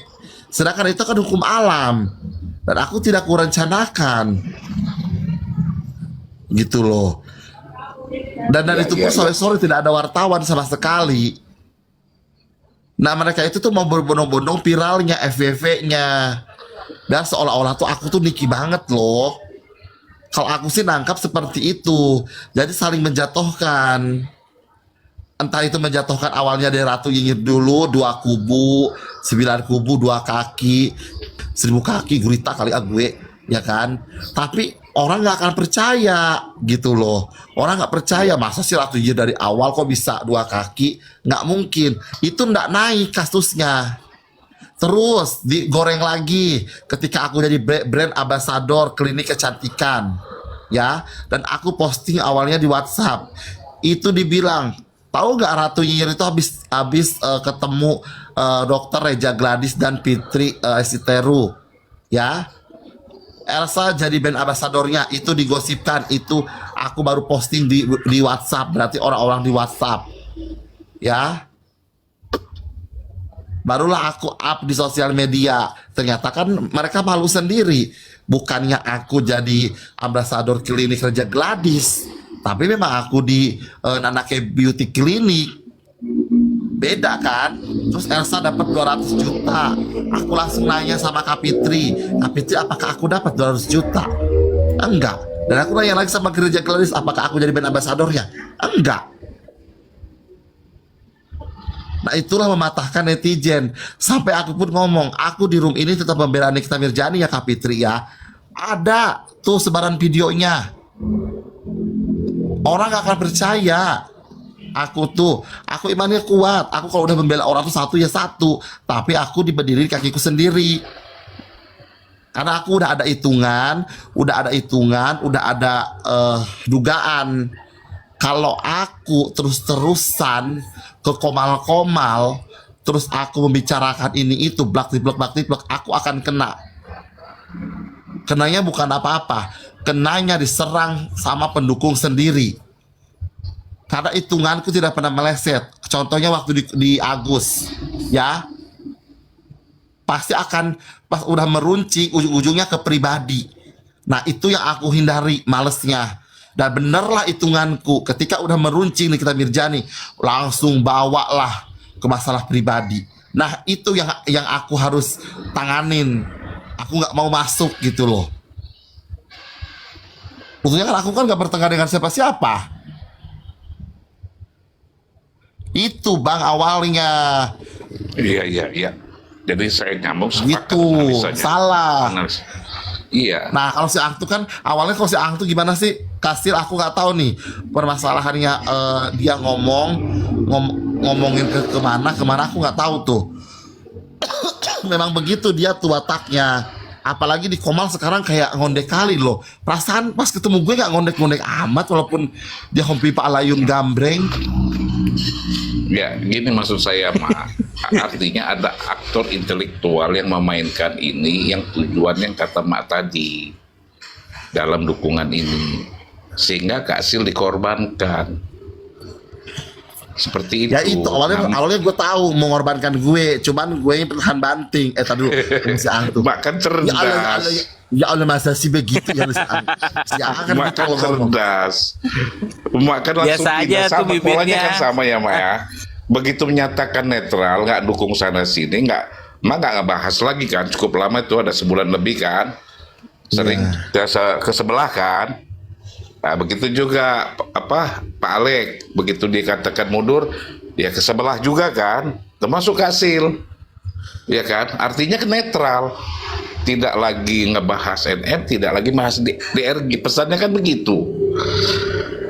Sedangkan itu kan hukum alam dan aku tidak kurencanakan gitu loh. Dan itu pun sore tidak ada wartawan sama sekali. Nah mereka itu tuh mau berbondong-bondong viralnya, FVV-nya, dan seolah-olah tuh aku tuh niki banget loh. Kalau aku sih nangkap seperti itu. Jadi saling menjatuhkan. Entah itu menjatuhkan awalnya dari Ratu Nyinyir dulu, 2 kubu, 9 kubu, 2 kaki, 1000 kaki, gurita kali gue, ya kan? Tapi orang nggak akan percaya gitu loh. Orang nggak percaya, masa sih Ratu Nyinyir dari awal kok bisa 2 kaki? Nggak mungkin, itu nggak naik kasusnya. Terus digoreng lagi ketika aku jadi brand ambassador klinik kecantikan, ya. Dan aku posting awalnya di WhatsApp, itu dibilang, tahu nggak Ratu Nyinyir itu habis ketemu dokter Reja Gladys dan Fitri Esiteru, ya. Elsa jadi brand ambasadornya, itu digosipkan, itu aku baru posting di WhatsApp, berarti orang-orang di WhatsApp, ya. Barulah aku up di sosial media. Ternyata kan mereka malu sendiri. Bukannya aku jadi ambasador klinik Reja Gladys, tapi memang aku di Nanake Beauty Clinic. Beda kan? Terus Elsa dapat 200 juta. Aku langsung nanya sama Kak Fitri, apakah aku dapat 200 juta? Enggak. Dan aku nanya lagi sama Reja Gladys, apakah aku jadi brand ambasadornya? Enggak. Nah itulah mematahkan netizen. Sampai aku pun ngomong, aku di room ini tetap membela Nikita Mirjani ya Kak Fitri ya. Ada tuh sebaran videonya. Orang gak akan percaya. Aku imannya kuat. Aku kalau udah membela orang tuh satu ya satu. Tapi aku diberdiri kakiku sendiri. Karena aku udah ada hitungan, udah ada dugaan. Kalau aku terus-terusan ke komal-komal, terus aku membicarakan ini itu blak di blak, aku akan kena. Kenanya bukan apa-apa, kenanya diserang sama pendukung sendiri. Karena hitunganku tidak pernah meleset. Contohnya waktu di Agus, ya, pasti akan pas udah meruncing ujung-ujungnya ke pribadi. Nah itu yang aku hindari, malesnya. Dan benerlah hitunganku, ketika udah meruncing Nikita Mirjani, langsung bawalah ke masalah pribadi. Nah itu yang aku harus tanganin. Aku nggak mau masuk gitu loh. Maksudnya kan aku kan nggak bertengkar dengan siapa-siapa. Itu Bang awalnya.
Iya. Jadi saya nyambung sepakat
Gitu,
analisanya.
salah.
Iya.
Nah kalau si Ang tuh kan awalnya, kalau si Ang tuh gimana sih Kastil, aku nggak tahu nih permasalahannya. Dia ngomongin kemana aku nggak tahu tuh. Memang begitu dia tuh wataknya. Apalagi di Komal sekarang kayak ngondek kali loh. Perasaan pas ketemu gue nggak ngondek-ngondek amat, walaupun dia hompi Pak Layun gambreng.
Ya, gini maksud saya, Ma. Artinya ada aktor intelektual yang memainkan ini, yang tujuannya yang kata Mak tadi dalam dukungan ini, sehingga Kak Sil dikorbankan. Seperti itu.
Ya itu awalnya gue tahu mengorbankan gue, cuman gue yang bertahan banting. Tadi dulu si Ang tuh.
Mak kan cerdas.
Ya Allah masa sih begitu ya si Ang. Si Ang kan
Mak
gitu
kan
loh ngomong.
cerdas. Mak kan langsung
Biasa aja
pindah,
tuh
sama
bibirnya.
polanya kan sama ya, Mak ya. Begitu menyatakan netral, nggak dukung sana sini, Mak nggak ngebahas lagi kan. Cukup lama itu, ada sebulan lebih kan. Sering ke sebelah kan. Nah, begitu juga Pak Alek, begitu dikatakan mundur, ya ke sebelah juga kan, termasuk Kasil, ya kan, artinya ke netral, tidak lagi ngebahas NM, tidak lagi bahas DRG, pesannya kan begitu.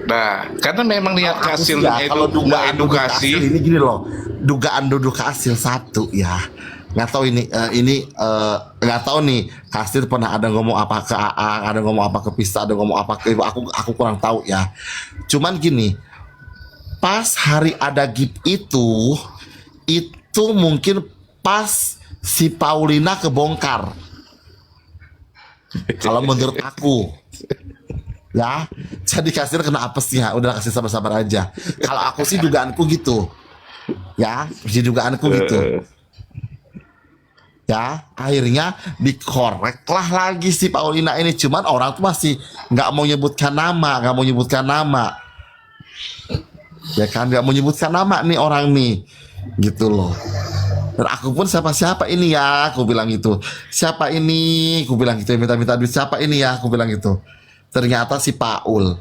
Nah, karena memang lihat Kasil
Kalau dugaan
edukasi,
ini gini loh, dugaan duduk Kasil satu ya. Nggak tahu ini nggak tahu nih Kasir pernah ada ngomong apa ke Aang, ada ngomong apa ke Pista, ada ngomong apa ke Ibu, aku kurang tahu ya. Cuman gini, pas hari ada GIP itu mungkin pas si Paulina kebongkar. Kalau menurut aku ya, jadi Kasir kena apesnya, udah kasih sabar-sabar aja. Kalau aku sih dugaanku gitu ya, dugaanku gitu. Ya, akhirnya dikoreklah lagi si Paulina ini. Cuman orang tuh masih nggak mau nyebutkan nama. Ya kan, nggak mau nyebutkan nama nih orang nih, gitu loh. Dan aku pun siapa ini ya, aku bilang gitu. Siapa ini, aku bilang gitu. Minta duit siapa ini ya, aku bilang gitu. Ternyata si Paul.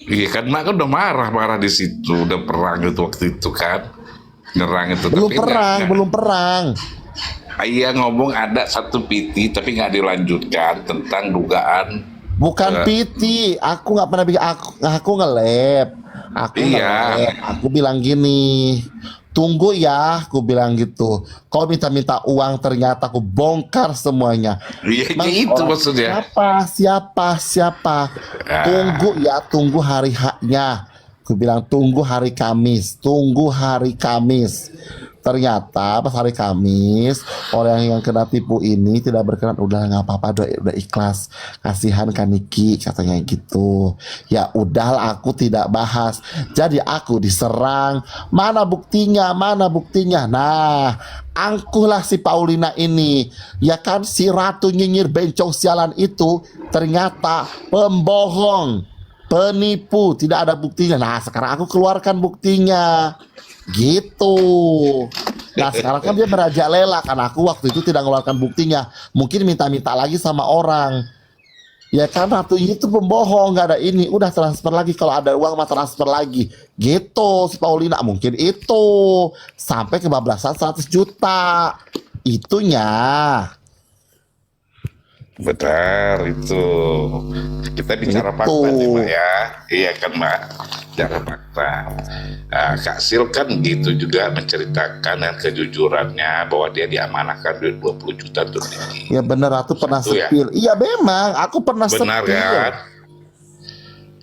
iya kan, Mak kan udah marah di situ, udah perang itu waktu itu kan, nyerang itu.
Belum
tapi
perang.
Iya, ngomong ada satu PT tapi nggak dilanjutkan tentang dugaan.
Bukan PT, aku nggak pernah bikin, aku nge-lab. Aku bilang gini, tunggu ya, aku bilang gitu. Kau minta uang, ternyata aku bongkar semuanya.
Iya,
Mas,
itu
orang
maksudnya.
Siapa? Tunggu hari haknya. Aku bilang tunggu hari Kamis. Ternyata pas hari Kamis, orang yang kena tipu ini tidak berkenan. Udah nggak apa-apa, udah ikhlas, kasihan kan Niki, katanya gitu. Ya udahlah, aku tidak bahas. Jadi aku diserang. Mana buktinya? Nah, angkuhlah si Paulina ini. Ya kan, si ratu nyinyir bencong sialan itu ternyata pembohong, penipu, tidak ada buktinya. Nah, sekarang aku keluarkan buktinya. Gitu. Nah sekarang kan dia merajalela, karena aku waktu itu tidak mengeluarkan buktinya. Mungkin minta lagi sama orang. Ya kan, ratu ini tuh pembohong, nggak ada ini. Udah transfer lagi, kalau ada uang mah transfer lagi. Gitu si Paulina, mungkin itu sampai kebablasan 100 juta. Itunya.
Benar itu. Kita bicara
Itu.
fakta nih, Mak ya. Iya kan, Mak? Bicara fakta. Nah, Kak Sil kan gitu juga menceritakan dengan kejujurannya bahwa dia diamanahkan duit 20 juta tuh.
Ya benar, aku pernah
Itu ya.
sepil. Iya memang, aku pernah
Benar
sepil.
kan?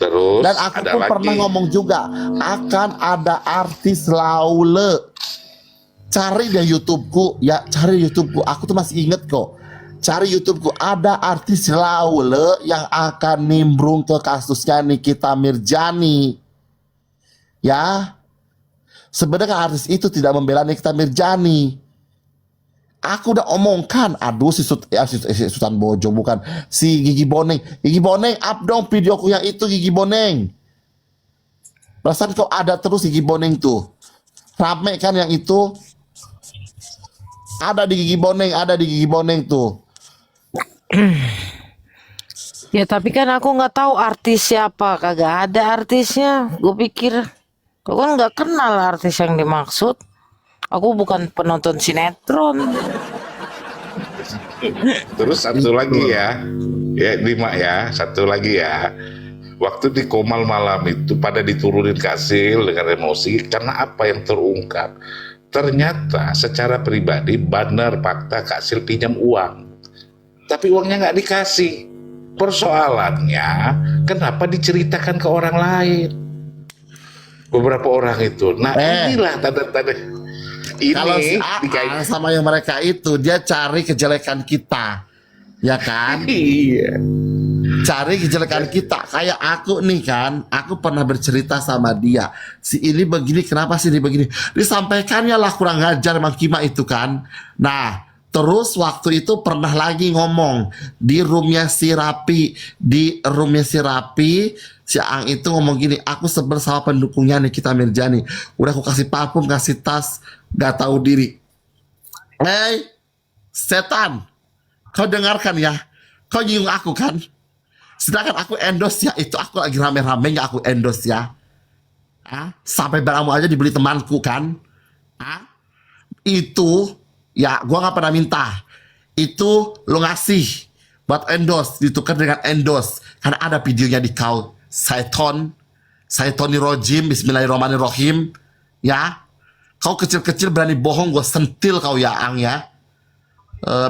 Terus
Dan aku
ada
pun
lagi.
pernah ngomong juga, akan ada artis Laule. Cari deh YouTubeku, ya cari YouTubeku. Aku tuh masih inget kok. Cari YouTubeku, ada artis Laule yang akan nimbrung ke kasusnya Nikita Mirjani. Ya, sebenarnya artis itu tidak membela Nikita Mirjani. Aku udah omongkan, aduh si Sultan Bojo bukan, si Gigi Boneng. Gigi Boneng, up dong videoku yang itu Gigi Boneng. Perasaan kok ada terus Gigi Boneng tuh. Rame kan yang itu. Ada di Gigi Boneng tuh.
Ya tapi kan aku nggak tahu artis siapa, kagak ada artisnya. Gue pikir, kau kan nggak kenal artis yang dimaksud. Aku bukan penonton sinetron.
Terus satu lagi ya 5 ya, satu lagi ya. Waktu di Komal malam itu pada diturunin Kasil dengan emosi karena apa yang terungkap. Ternyata secara pribadi benar fakta Kasil pinjam uang, tapi uangnya nggak dikasih. Persoalannya kenapa diceritakan ke orang lain, beberapa orang itu. Nah inilah tanda-tanda ini.
Kalau si AA sama yang mereka itu, dia cari kejelekan kita, ya kan?
Iya.
Cari kejelekan kita. Kayak aku nih kan, aku pernah bercerita sama dia, si ini begini, kenapa sih ini begini, disampaikannya lah kurang ngajar Mang Kima itu kan. Nah terus waktu itu pernah lagi ngomong di roomnya si Rapi, si Ang itu ngomong gini, aku sebel sama pendukungnya Nikita Mirjani, udah aku kasih parfum, kasih tas, gak tahu diri. Hei setan, kau dengarkan ya, kau nyinggung aku kan, sedangkan aku endorse ya, itu aku lagi rame-ramenya aku endorse ya. Sampai beramu aja dibeli temanku kan. Itu ya gua nggak pernah minta, itu lo ngasih buat endorse, ditukar dengan endorse karena ada videonya di kau. Saitoni Rojim, Bismillahirrahmanirrahim. Ya, kau kecil-kecil berani bohong, gue sentil kau ya Ang ya.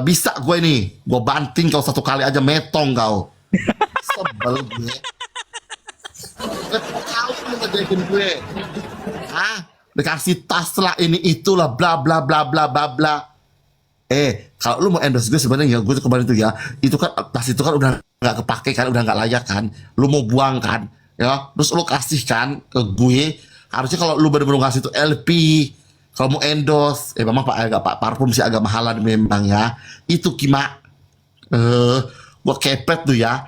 Bisa gue ini, gue banting kau satu kali aja, metong kau. Sebel gue. Kau ngedekin gue. Dikasih tas lah, ini itulah, bla bla bla bla bla bla. Kalau lu mau endorse gue sebenarnya, gue tuh kemarin itu ya, itu kan tas itu kan udah nggak kepake kan, udah nggak layak kan, lu mau buang kan, ya, terus lu kasih kan ke gue. Harusnya kalau lu bener-bener ngasih itu LP, kalau mau endorse, memang pak parfum sih agak mahalan memang ya. Itu Kima, gue kepet tuh ya,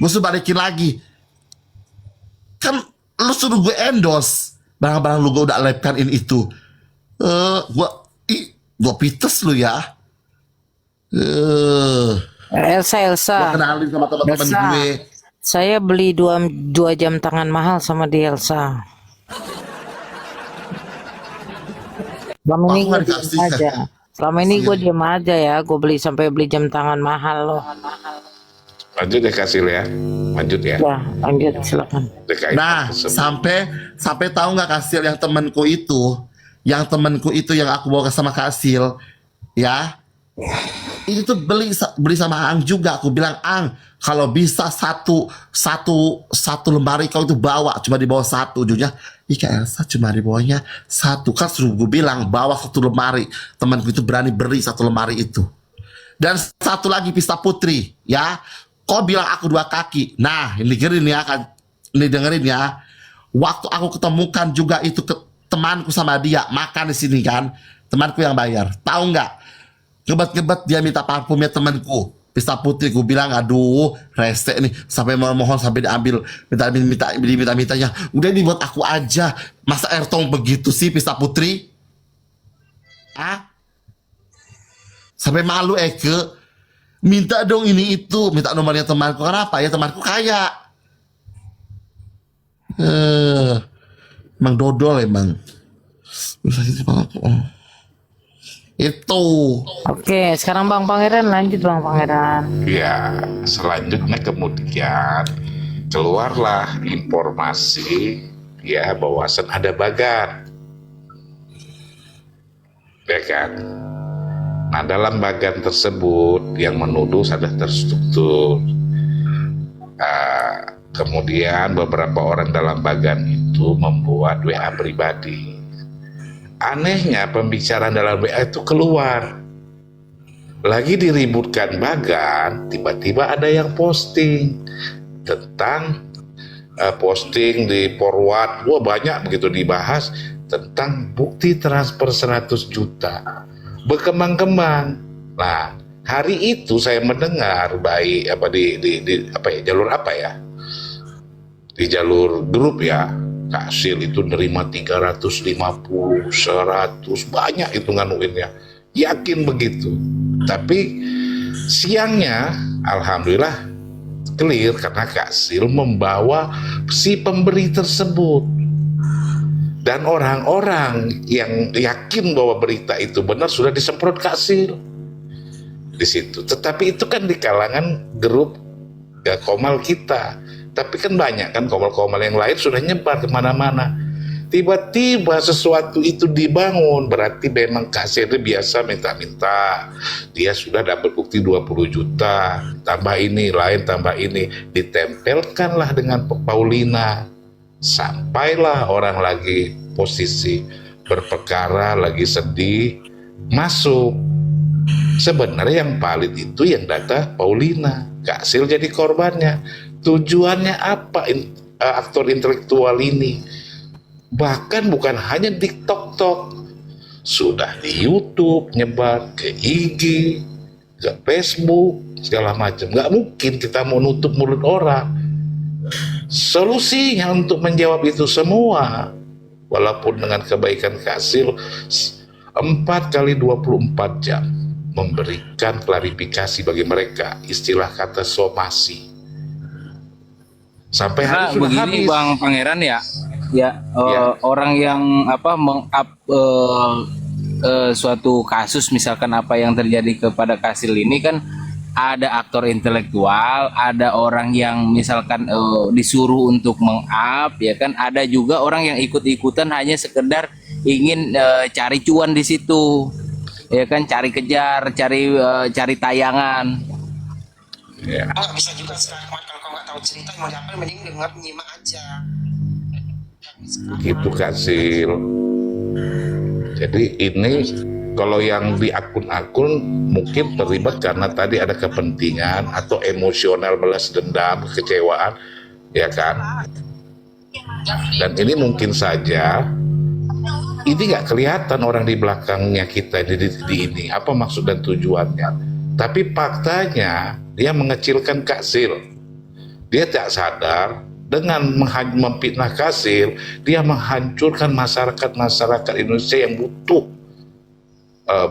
gue suruh balikin lagi. Kan lu suruh gue endorse, barang-barang lu gue udah live-kan in itu. Gue pites lu ya.
Elsa,
Gue kenalin sama teman-teman
Elsa,
gue.
saya beli 2 jam tangan mahal sama di Elsa. Selama ini
Aku
gue
nggak
diem
dikasih.
aja. Selama ini gue diem aja ya. Gue sampai beli jam tangan mahal loh.
Lanjut ya Kasil ya, lanjut ya.
Ya, lanjut silakan.
DKI
Nah,
tersebut.
sampai tahu nggak Kasil, yang temanku itu yang aku bawa sama Kasil, ya, itu tuh beli sama Ang juga. Aku bilang, Ang, kalau bisa satu lemari kau itu bawa, cuma dibawa satu. Ujungnya, Kak Elsa cuma dibawanya satu. Kan suruh gue bilang bawa 1 lemari. Temanku itu berani beli 1 lemari itu. Dan satu lagi Pista Putri, ya. Kau bilang aku 2 kaki. Nah, ini dengerin ya. Waktu aku ketemukan juga itu temanku sama dia makan di sini kan, temanku yang bayar. Tahu nggak? Ngebet-ngebet dia minta parfumnya temanku, Pista Putri. Gue bilang, aduh, rese nih, sampai mohon sampai diambil, mintanya. Udah ini buat aku aja. Masa Ertong begitu sih Pista Putri? Sampai malu Eke. Minta dong ini itu, minta nomornya temanku. Kenapa ya, temanku kaya. Emang dodol emang. Itu.
Oke, sekarang Bang Pangeran, lanjut Bang Pangeran.
Ya, selanjutnya kemudian keluarlah informasi ya bahwasan ada Bagan, ya kan? Nah, dalam Bagan tersebut yang menuduh sudah terstruktur. Kemudian beberapa orang dalam Bagan itu membuat WA pribadi. anehnya pembicaraan dalam WA itu keluar. Lagi diributkan Bagan, tiba-tiba ada yang posting tentang posting di forward, wah banyak begitu dibahas tentang bukti transfer 100 juta. Berkembang-kembang. Nah, hari itu saya mendengar baik apa di apa ya, jalur apa ya? Di jalur grup ya. Kak Sil itu nerima 350, 100, banyak hitungan UIN-nya. Yakin begitu. Tapi siangnya alhamdulillah clear karena Kak Sil membawa si pemberi tersebut. Dan orang-orang yang yakin bahwa berita itu benar sudah disemprot Kak Sil di situ. Tetapi itu kan di kalangan grup ya, komal kita. Tapi kan banyak kan komal-komal yang lain sudah nyebar kemana-mana. Tiba-tiba sesuatu itu dibangun, berarti memang Kak Sil biasa minta-minta. Dia sudah dapat bukti 20 juta, tambah ini, lain tambah ini. Ditempelkanlah dengan Paulina. Sampailah orang lagi posisi berperkara, lagi sedih, masuk. Sebenarnya yang valid itu yang data Paulina. Kak Sil jadi korbannya. Tujuannya apa aktor intelektual ini? Bahkan bukan hanya di TikTok, sudah di YouTube, nyebar ke IG, ke Facebook, segala macam. Nggak mungkin kita mau nutup mulut orang. Solusinya untuk menjawab itu semua, walaupun dengan kebaikan Kak Sil, 4 kali 24 jam memberikan klarifikasi bagi mereka, istilah kata somasi. Sampai
Karena
hari sudah
begini
habis.
Bang Pangeran ya, orang yang meng-up suatu kasus misalkan apa yang terjadi kepada Kak Sil ini kan ada aktor intelektual, ada orang yang misalkan disuruh untuk meng-up ya kan, ada juga orang yang ikut-ikutan hanya sekedar ingin cari cuan di situ. Ya kan, cari kejar, cari tayangan.
Ya.
Nggak bisa juga sekarang kalau kau nggak tahu cerita mau diapain, mending dengar nyimak aja.
Gitu Kak Sil. Jadi ini kalau yang di akun-akun mungkin terlibat karena tadi ada kepentingan atau emosional, balas dendam, kekecewaan, ya kan? Dan ini mungkin saja ini nggak kelihatan orang di belakangnya kita di ini apa maksud dan tujuannya. Tapi faktanya dia mengecilkan Kak Sil. Dia tak sadar dengan memfitnah Kak Sil, dia menghancurkan masyarakat Indonesia yang butuh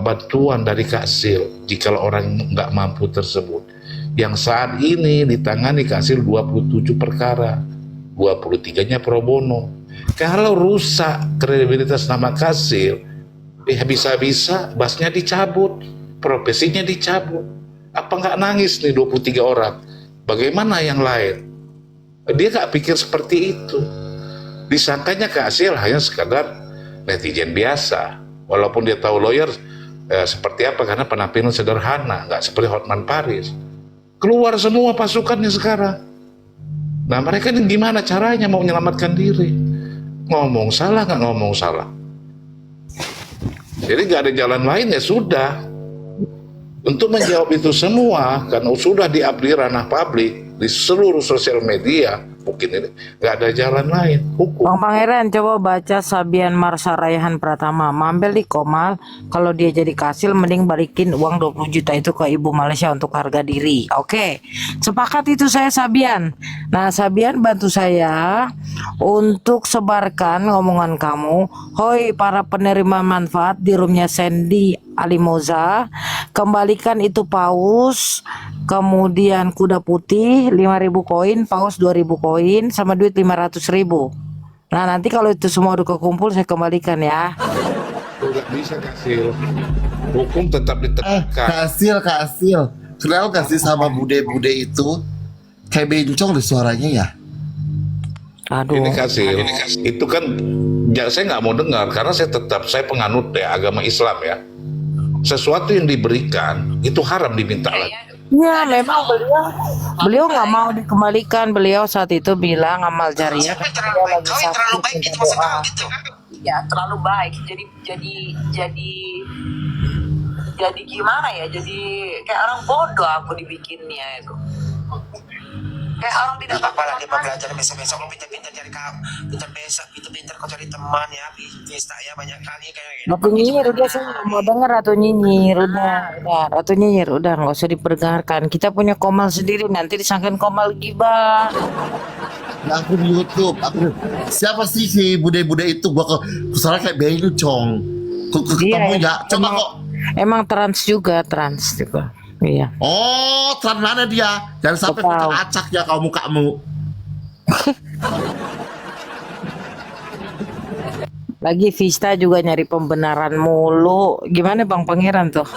bantuan dari Kak Sil. Jika orang nggak mampu tersebut, yang saat ini ditangani Kak Sil 27 perkara, 23-nya pro bono. Kalau rusak kredibilitas nama Kak Sil, bisa-bisa basnya dicabut, profesinya dicabut. Apa nggak nangis nih 23 orang? Bagaimana yang lain? Dia nggak pikir seperti itu. Disangkanya Kak Sil hanya sekadar netizen biasa. Walaupun dia tahu lawyer seperti apa, karena penampilan sederhana, nggak seperti Hotman Paris. Keluar semua pasukannya sekarang. Nah mereka ini gimana caranya mau menyelamatkan diri? Ngomong salah nggak ngomong salah. Jadi nggak ada jalan lain, ya sudah. Untuk menjawab itu semua, kan sudah di-upload ranah publik di seluruh sosial media, mungkin ini nggak ada jalan lain, hukum.
Bang Pangeran, coba baca Sabian Marsha Raihan Pratama. Mambel di Komal, kalau dia jadi Kak Sil mending balikin uang 20 juta itu ke ibu Malaysia untuk harga diri. Oke, sepakat itu saya Sabian. Nah Sabian bantu saya untuk sebarkan ngomongan kamu. Hoi para penerima manfaat di roomnya Sandy Alimoza, kembalikan itu paus, kemudian kuda putih 5.000 koin, paus 2.000 koin, sama duit 500.000. Nah nanti kalau itu semua udah kekumpul saya kembalikan ya.
Nggak bisa Kak Sil, hukum tetap ditegakkan.
Kak Sil, kenapa Kak Sil sama bude-bude itu kayak bencong deh suaranya ya?
Aduh.
Ini Kak Sil, itu kan saya nggak mau dengar karena saya penganut ya agama Islam ya. Sesuatu yang diberikan itu haram diminta lagi.
Ya memang beliau nggak mau dikembalikan. Beliau saat itu bilang amal jariah.
Kau yang terlalu baik itu maksud kau gitu.
ya terlalu baik. Jadi gimana ya? Jadi kayak orang bodoh aku dibikinnya itu. Kayak orang tidak tahu
Apalagi mau
apa.
belajar besok-besok lo pintar-pintar cari kau, pintar-pintar kau cari teman ya, Vista ya banyak kali kayak gitu.
Ratu nyinyir udah, saya nggak mau dengar Ratu nyinyir, udah Ratu nyinyir udah nggak usah diperdengarkan. Kita punya Komal sendiri, nanti disangkain Komal gibah.
Nah, aku di YouTube. Siapa sih si bude-bude itu? Gua soalnya kayak bencong. Ketemu ya. Coba kok.
Emang trans juga. Iya.
Oh, tran mana dia? Jangan sampai
Tahu.
acak ya kau mukamu.
Lagi Vista juga nyari pembenaran mulu. Gimana Bang Pangeran tuh?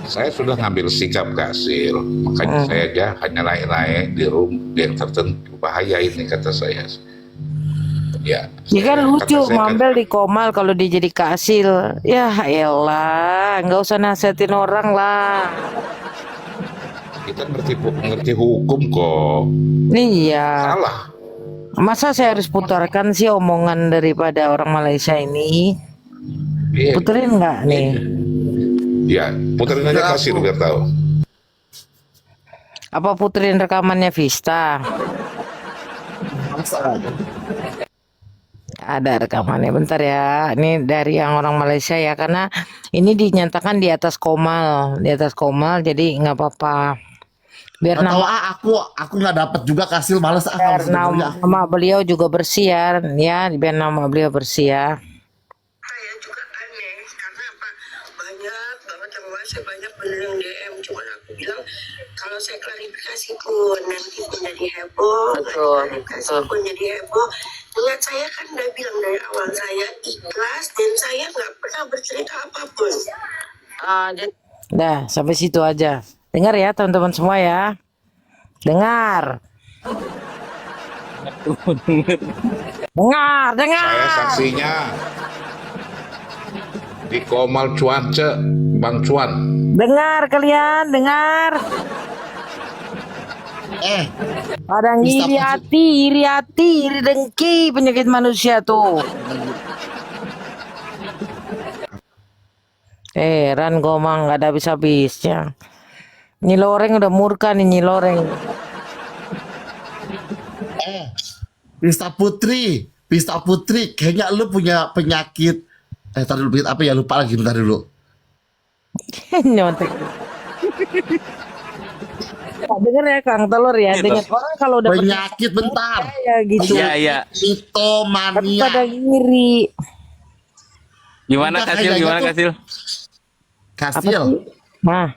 Saya sudah ngambil sikap Kasil, makanya saya aja hanya naik-naik di room yang tertentu. Bahaya ini kata saya. Ya,
Ya kan lucu
kata saya kan,
Mambel di Komal kalau dia jadi kasil. Ya elah, nggak usah nasihatin orang lah.
kita ngerti hukum kok.
Iya.
Salah.
Masa saya harus putarkan sih omongan daripada orang Malaysia ini?
Iya.
Puterin nggak nih?
Ya, puterin aja Kasil biar tahu.
Apa puterin rekamannya Vista? Ada rekamannya, bentar ya. Ini dari yang orang Malaysia ya, karena ini dinyatakan di atas Komal, jadi nggak apa-apa. Biar
Tahu
nama
aku nggak dapat juga Kasil, males
biar nama beliau juga bersih ya, biar nama beliau bersih ya.
Saya juga aneh karena apa? Banyak banget yang saya banyak bener yang DM, cuman aku bilang kalau saya klarifikasi pun nanti pun jadi heboh. Klarifikasi pun jadi heboh. Ingat saya kan udah bilang dari awal saya ikhlas dan saya nggak pernah bercerita apapun.
Dah, sampai situ aja. Dengar ya teman-teman semua ya. Dengar. Dengar.
Saya saksinya di Komal Cuace, Bang Cuan.
Dengar kalian, dengar. Pada iri dengki penyakit manusia tuh. Heran gomang nggak ada habis-habisnya. Nyiloreng udah murka nih Nyiloreng.
Pista Putri, kayaknya lu punya penyakit. Tadi dulu apa ya, lupa lagi, bentar dulu.
Nyontek. Dengar ya Kang Telur ya, dengan orang kalau udah
Penyakit bentar.
ya gitu.
Iya.
Tapi
Mitomania.
pada ngiri.
Gimana
Enggak,
Kasil?
kayaknya
Gimana
tuh-
Kasil?
Kasil.
Nah,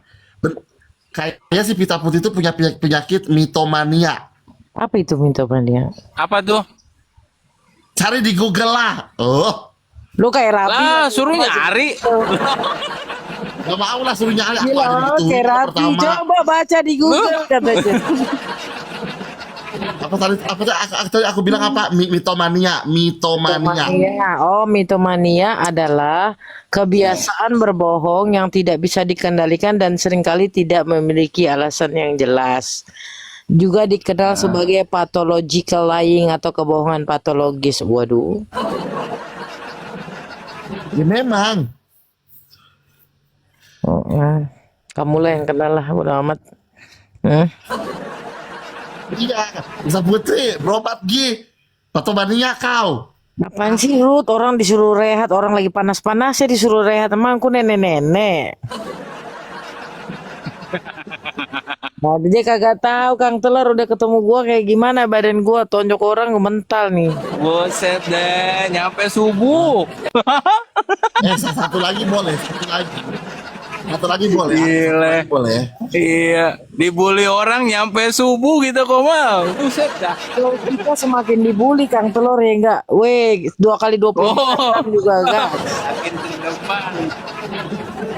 Kayaknya si Pita Putri itu punya penyakit mitomania.
apa itu mintomania?
Apa tuh?
Cari di Google lah. Oh,
Lu kayak Rapi.
Lah, suruh nyari.
gak mau lah suruh nyari. Aku
Gila,
ada gitu
kayak Rapi.
pertama.
Coba baca di Google katanya.
Apa tadi aku bilang apa? Mitomania.
Mitomania. Oh, mitomania adalah kebiasaan berbohong yang tidak bisa dikendalikan dan seringkali tidak memiliki alasan yang jelas. Juga dikenal sebagai pathological lying atau kebohongan patologis. Waduh.
Ya memang.
Kamu lah yang kenal lah, bodo amat.
Iya. Bisa Putri, berobat Gi. Mitomania kau.
Apaan sih Ruth? Orang disuruh rehat, orang lagi panas-panasnya disuruh rehat. Emang aku nenek-nenek. Nah, dia kagak tahu Kang Telur udah ketemu gua kayak gimana badan gua, tonjok orang mental nih.
Buset deh, nyampe subuh.
Satu lagi boleh. Satu lagi boleh.
Gile.
Boleh.
Iya, dibully orang nyampe subuh gitu kok mal. Buset dah.
Kalau kita semakin dibully Kang Telur ya enggak. Weh, 2 kali 20 jam juga enggak.
Makin terdepan.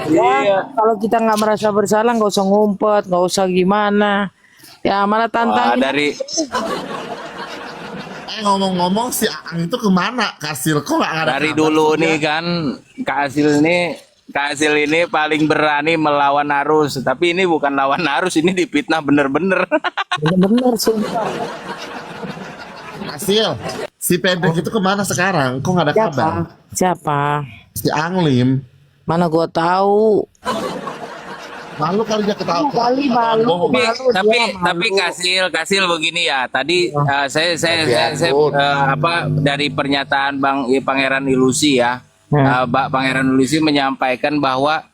Ya,
Iya.
kalau kita nggak merasa bersalah nggak usah ngumpet, nggak usah gimana. Ya malah
Wah,
tantangin.
dari
Ngomong-ngomong si Aang itu kemana? Kasil kok nggak ada
dari
kabar
dulu
dia?
nih kan Kak Hasil ini paling berani melawan arus. Tapi ini bukan lawan arus, ini dipitnah bener-bener.
Bener sumpah.
Kasil, Si pendek itu kemana sekarang? Kok nggak ada
Siapa?
kabar?
Siapa?
Si Anglim.
Mana gua tahu.
Malu kali dia ketawa.
Kali malu,
Bohong.
malu
tapi
dia
tapi
malu.
Kasil begini ya. Tadi saya
Ampun.
apa dari pernyataan Pangeran Ilusi ya. Pangeran Ilusi menyampaikan bahwa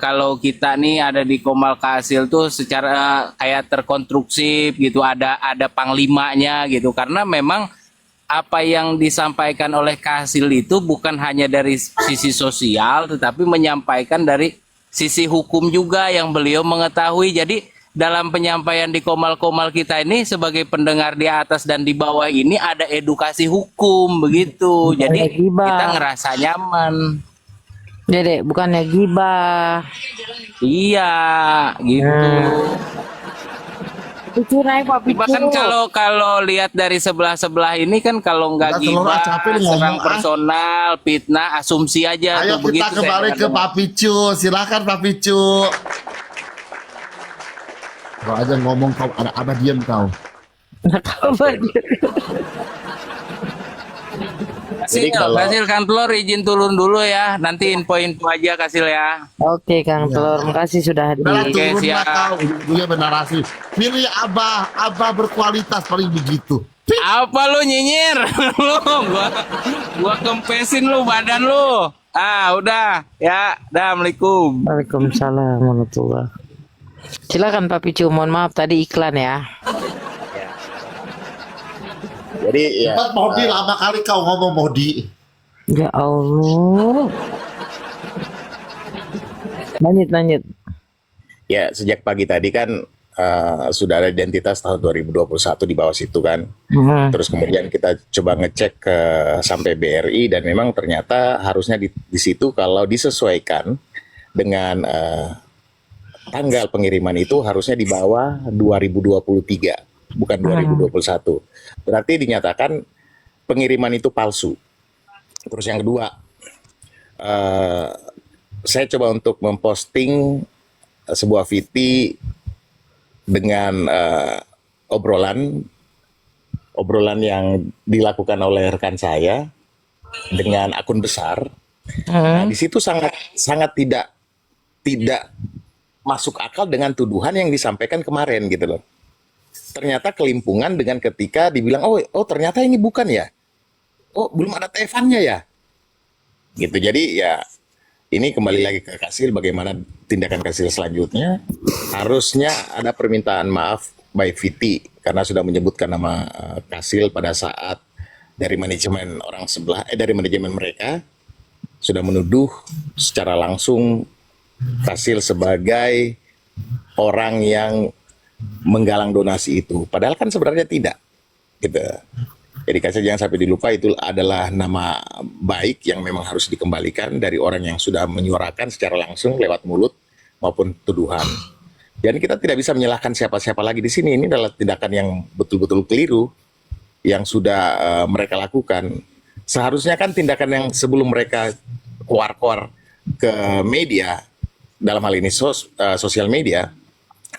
kalau kita nih ada di Komal Kasil tuh secara kayak terkonstruksi gitu, ada panglimanya gitu, karena memang apa yang disampaikan oleh Kasil itu bukan hanya dari sisi sosial tetapi menyampaikan dari sisi hukum juga yang beliau mengetahui. Jadi dalam penyampaian di Komal-Komal kita ini sebagai pendengar di atas dan di bawah ini ada edukasi hukum begitu. Jadi
gibah.
kita ngerasa nyaman.
Dede, bukannya gibah.
Iya, gitu.
Picu naik Pak Picu.
Bahkan kalau lihat dari sebelah ini kan kalau nggak
Udah, telur
gibah,
capek lu ngomong,
serang
ah.
personal, fitnah, asumsi aja
Ayo
tuh
kita
begitu.
kembali
saya
ke
dengar.
Pak Picu. Silakan Pak Picu. Kau aja ngomong kau ada abah diam kau.
Kasil Kantlor izin turun dulu ya. Nanti info-info aja Kasil ya.
Oke Kang Telur, makasih sudah
Udah
hadir.
Oke,
turun lah
siap.
kau. Ujung-ujungnya bernarasi. Pilih abah berkualitas paling begitu.
Apa lu nyinyir? Lu gua kempesin lu badan lu. Ah, udah. Ya, Assalamualaikum.
Waalaikumsalam warahmatullahi. Silakan Pak Picu, mohon maaf tadi iklan ya.
Jadi ya
Cepat Modi, lama kali kau ngomong Modi.
Ya Allah. Lanjut.
ya sejak pagi tadi kan sudah ada identitas tahun 2021 di bawah situ kan. Terus kemudian kita coba ngecek ke sampai BRI dan memang ternyata harusnya di situ kalau disesuaikan dengan tanggal pengiriman itu harusnya di bawah 2023 bukan 2021. Berarti dinyatakan pengiriman itu palsu. Terus yang kedua, saya coba untuk memposting sebuah VT dengan obrolan yang dilakukan oleh rekan saya dengan akun besar. Nah, di situ sangat tidak masuk akal dengan tuduhan yang disampaikan kemarin gitu loh. Ternyata kelimpungan dengan ketika dibilang oh ternyata ini bukan ya. Oh, belum ada Tevannya ya. Gitu. Jadi ya ini kembali lagi ke Kasil, bagaimana tindakan Kasil selanjutnya. Harusnya ada permintaan maaf by VT karena sudah menyebutkan nama Kasil pada saat dari manajemen dari manajemen mereka sudah menuduh secara langsung Kasil sebagai orang yang menggalang donasi itu. Padahal kan sebenarnya tidak. Gitu. Jadi Kasil jangan sampai dilupa itu adalah nama baik yang memang harus dikembalikan dari orang yang sudah menyuarakan secara langsung lewat mulut maupun tuduhan. Dan kita tidak bisa menyalahkan siapa-siapa lagi di sini. Ini adalah tindakan yang betul-betul keliru yang sudah mereka lakukan. Seharusnya kan tindakan yang sebelum mereka keluar ke media, dalam hal ini sosial media,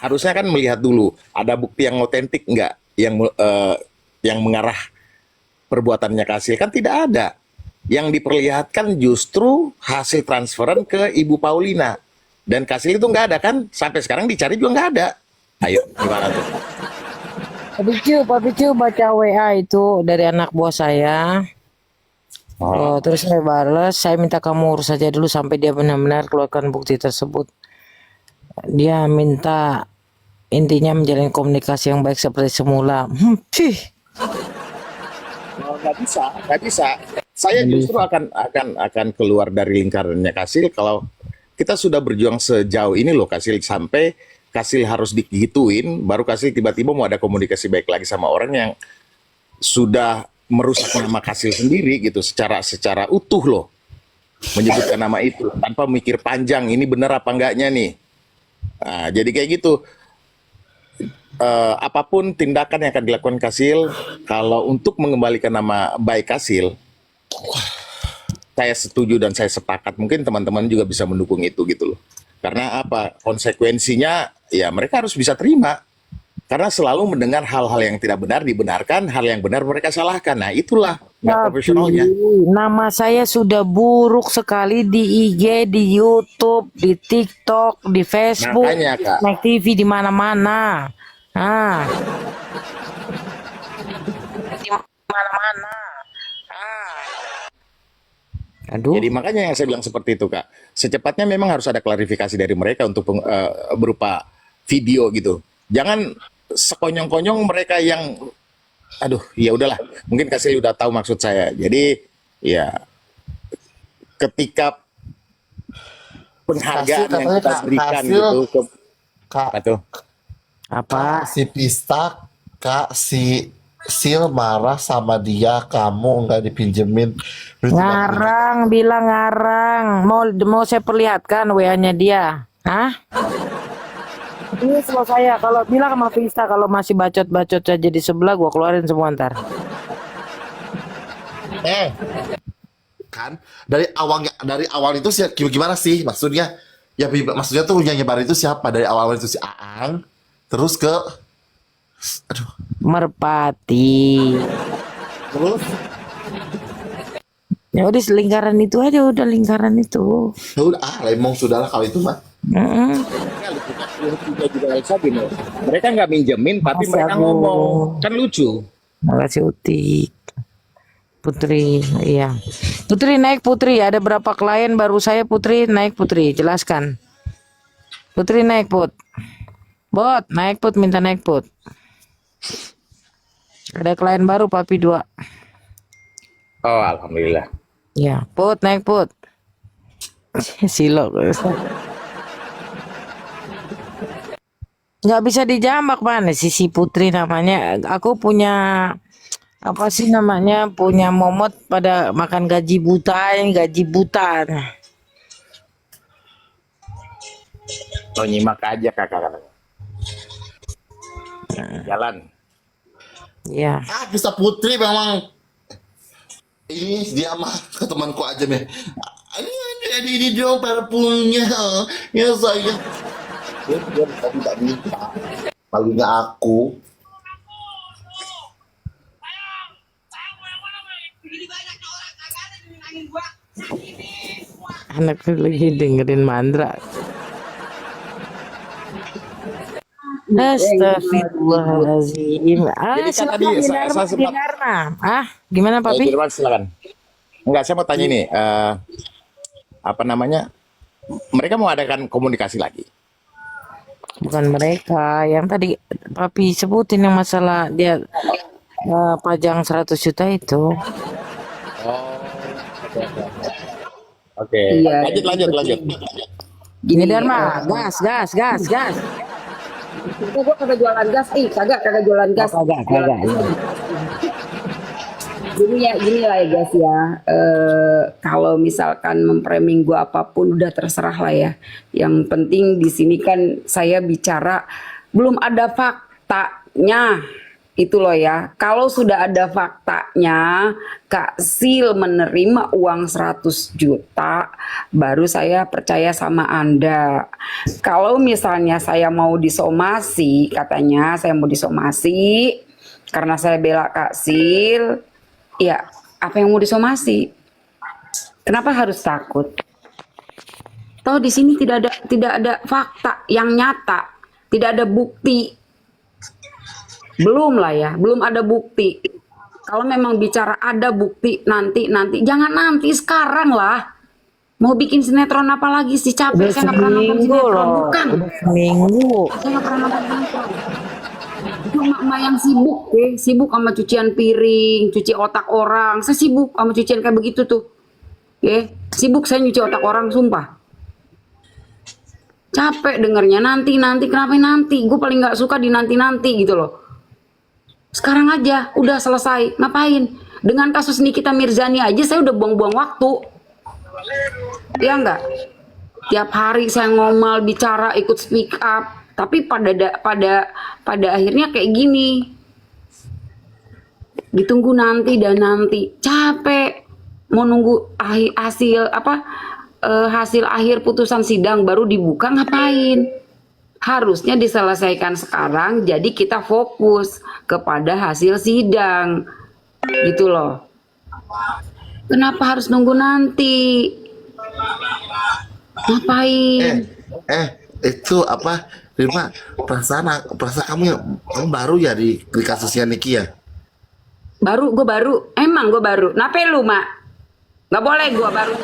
harusnya kan melihat dulu ada bukti yang otentik nggak yang mengarah perbuatannya Kasil. Kan tidak ada. Yang diperlihatkan justru hasil transferan ke Ibu Paulina. Dan Kasil itu nggak ada kan? Sampai sekarang dicari juga nggak ada. Ayo, gimana tuh?
Pak Picu baca WA itu dari anak buah saya. Terus saya balas, saya minta kamu urus saja dulu sampai dia benar-benar keluarkan bukti tersebut. Dia minta intinya menjalin komunikasi yang baik seperti semula.
Nggak bisa. Saya justru akan keluar dari lingkarannya Kasil kalau kita sudah berjuang sejauh ini loh Kasil, sampai Kasil harus digituin, baru Kasil tiba-tiba mau ada komunikasi baik lagi sama orang yang sudah merusak nama Kasil sendiri gitu secara utuh loh, menyebutkan nama itu tanpa mikir panjang ini benar apa enggaknya nih. Nah, jadi kayak gitu. Apapun tindakan yang akan dilakukan Kasil, kalau untuk mengembalikan nama baik Kasil, saya setuju dan saya sepakat. Mungkin teman-teman juga bisa mendukung itu gitu loh. Karena apa? Konsekuensinya ya mereka harus bisa terima. Karena selalu mendengar hal-hal yang tidak benar dibenarkan, hal yang benar mereka salahkan. Nah, itulah nggak profesionalnya.
Nama saya sudah buruk sekali di IG, di YouTube, di TikTok, di Facebook,
Makanya,
di
Kak.
Snack TV, di mana-mana. Ah, di mana-mana. Aduh.
Jadi makanya yang saya bilang seperti itu, Kak. Secepatnya memang harus ada klarifikasi dari mereka untuk berupa video gitu. Jangan sekonyong-konyong mereka yang, aduh, ya udahlah. Mungkin Kak Sil udah tahu maksud saya. Jadi ya ketika penghargaan yang kita berikan gitu ke
Kak,
apa tuh?
Apa?
si Pista, Kak, si Sil marah sama dia, kamu nggak dipinjemin.
Ngarang, bilang ngarang. Mau saya perlihatkan WA-nya dia. Hah? Ini semua saya. Kalau bilang sama Vista, kalau masih bacot-bacot aja di sebelah, gua keluarin semua ntar.
Kan dari awal itu sih gimana sih maksudnya? Ya maksudnya tuh yang nyebar itu siapa? Dari awal itu si Aang, terus ke, aduh,
Merpati.
terus
Ya udah lingkaran itu aja, udah lingkaran itu.
ya udah lemong sudahlah kalau itu mah.
Juga Elsa gini, mereka nggak minjemin, tapi
Masya
mereka
Allah.
ngomong, kan lucu.
Makasih Uti. Putri, iya. Putri naik Putri, ada berapa klien baru saya Putri naik Putri, jelaskan. Putri naik Put. Bot, naik Put, minta naik Put. Ada klien baru Papi 2.
Oh, alhamdulillah.
Ya, Put naik Put. Silo. Nggak bisa dijambak mana si Putri namanya. Aku punya apa sih namanya, punya momot pada makan gaji buta, yang gaji buta.
Oh, nyimak aja kakak. Jalan.
Ya.
Bisa Putri memang ini dia mah ke temanku aja nih. Ini dong parfumnya ya saya. Dia tidak minta. Malunya aku.
Anakku lagi dengerin mantra. Astagfirullahaladzim.
Jadi kan tadi saya sempat.
Dinarna. Gimana Papi?
Dirwan, silakan. Enggak, saya mau tanya ini. Apa namanya? Mereka mau adakan komunikasi lagi.
Bukan mereka, yang tadi Papi sebutin yang masalah dia pajang 100 juta itu.
Oke.
Iya.
Lanjut.
Gini Dharma, gas.
Gue kagak jualan gas, kagak jualan gas.
Kagak.
Gini lah ya guys ya. Kalau misalkan memframing gue apapun udah terserah lah ya. Yang penting di sini kan saya bicara belum ada faktanya. Itu loh ya. Kalau sudah ada faktanya, Kak Sil menerima uang 100 juta, baru saya percaya sama Anda. Kalau misalnya saya mau disomasi, katanya saya mau disomasi karena saya bela Kak Sil, ya apa yang mau disomasi? Kenapa harus takut? Toh di sini tidak ada fakta yang nyata, tidak ada bukti. Belum lah ya, belum ada bukti. Kalau memang bicara ada bukti nanti, jangan nanti, sekarang lah. Mau bikin sinetron apa lagi sih, capek.
Udah
Saya nggak pernah nonton
seminggu
sinetron,
loh.
bukan.
Udah seminggu.
Saya nggak pernah nonton sinetron. Cuma emak yang sibuk, sibuk sama cucian piring, cuci otak orang. Saya sibuk sama cucian kayak begitu tuh, sibuk saya nyuci otak orang, sumpah. Capek dengernya nanti, kenapa nanti? Gue paling nggak suka di nanti gitu loh. Sekarang aja, udah selesai. Ngapain? Dengan kasus Nikita Mirzani aja saya udah buang-buang waktu. Ya enggak? Tiap hari saya ngomel, bicara, ikut speak up. Tapi pada akhirnya kayak gini. Ditunggu nanti dan nanti. Capek. Mau nunggu hasil akhir putusan sidang baru dibuka, ngapain? Harusnya diselesaikan sekarang, jadi kita fokus kepada hasil sidang. Gitu loh. Kenapa harus nunggu nanti? Ngapain?
Itu apa, Rima, perasaan kamu baru ya di kasusnya Niki ya?
Gue baru. Emang gue baru. Nape lu, Mak? Gak boleh gue baru.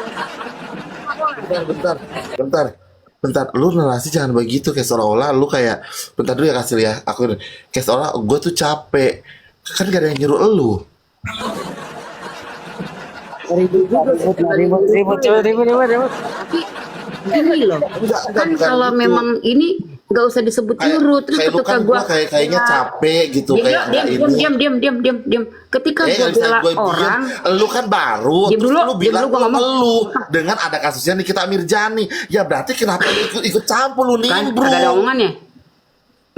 Bentar, lu narasi jangan begitu, kayak seolah-olah lu kayak, bentar dulu ya, kasih ya, aku kayak seolah gue tuh capek, kan gak ada yang nyuruh lu.
Ribut.
Tapi gini loh, kan kalau
gitu.
memang ini nggak usah disebut nyuruh. Terus
Kayak lu
ketika
kan
gue
kayaknya capek gitu, kayak nggak ini.
diam. Ketika gue
Nggak bisa
bela
gue diam.
orang,
Lu kan baru,
Diam
terus
dulu,
lu bilang
diam dulu, gua ngomong.
lu dengan ada kasusnya Nikita Mirjani, ya berarti kenapa lu ikut campur, lu
kan
nimbrung?
kagak ada omongannya.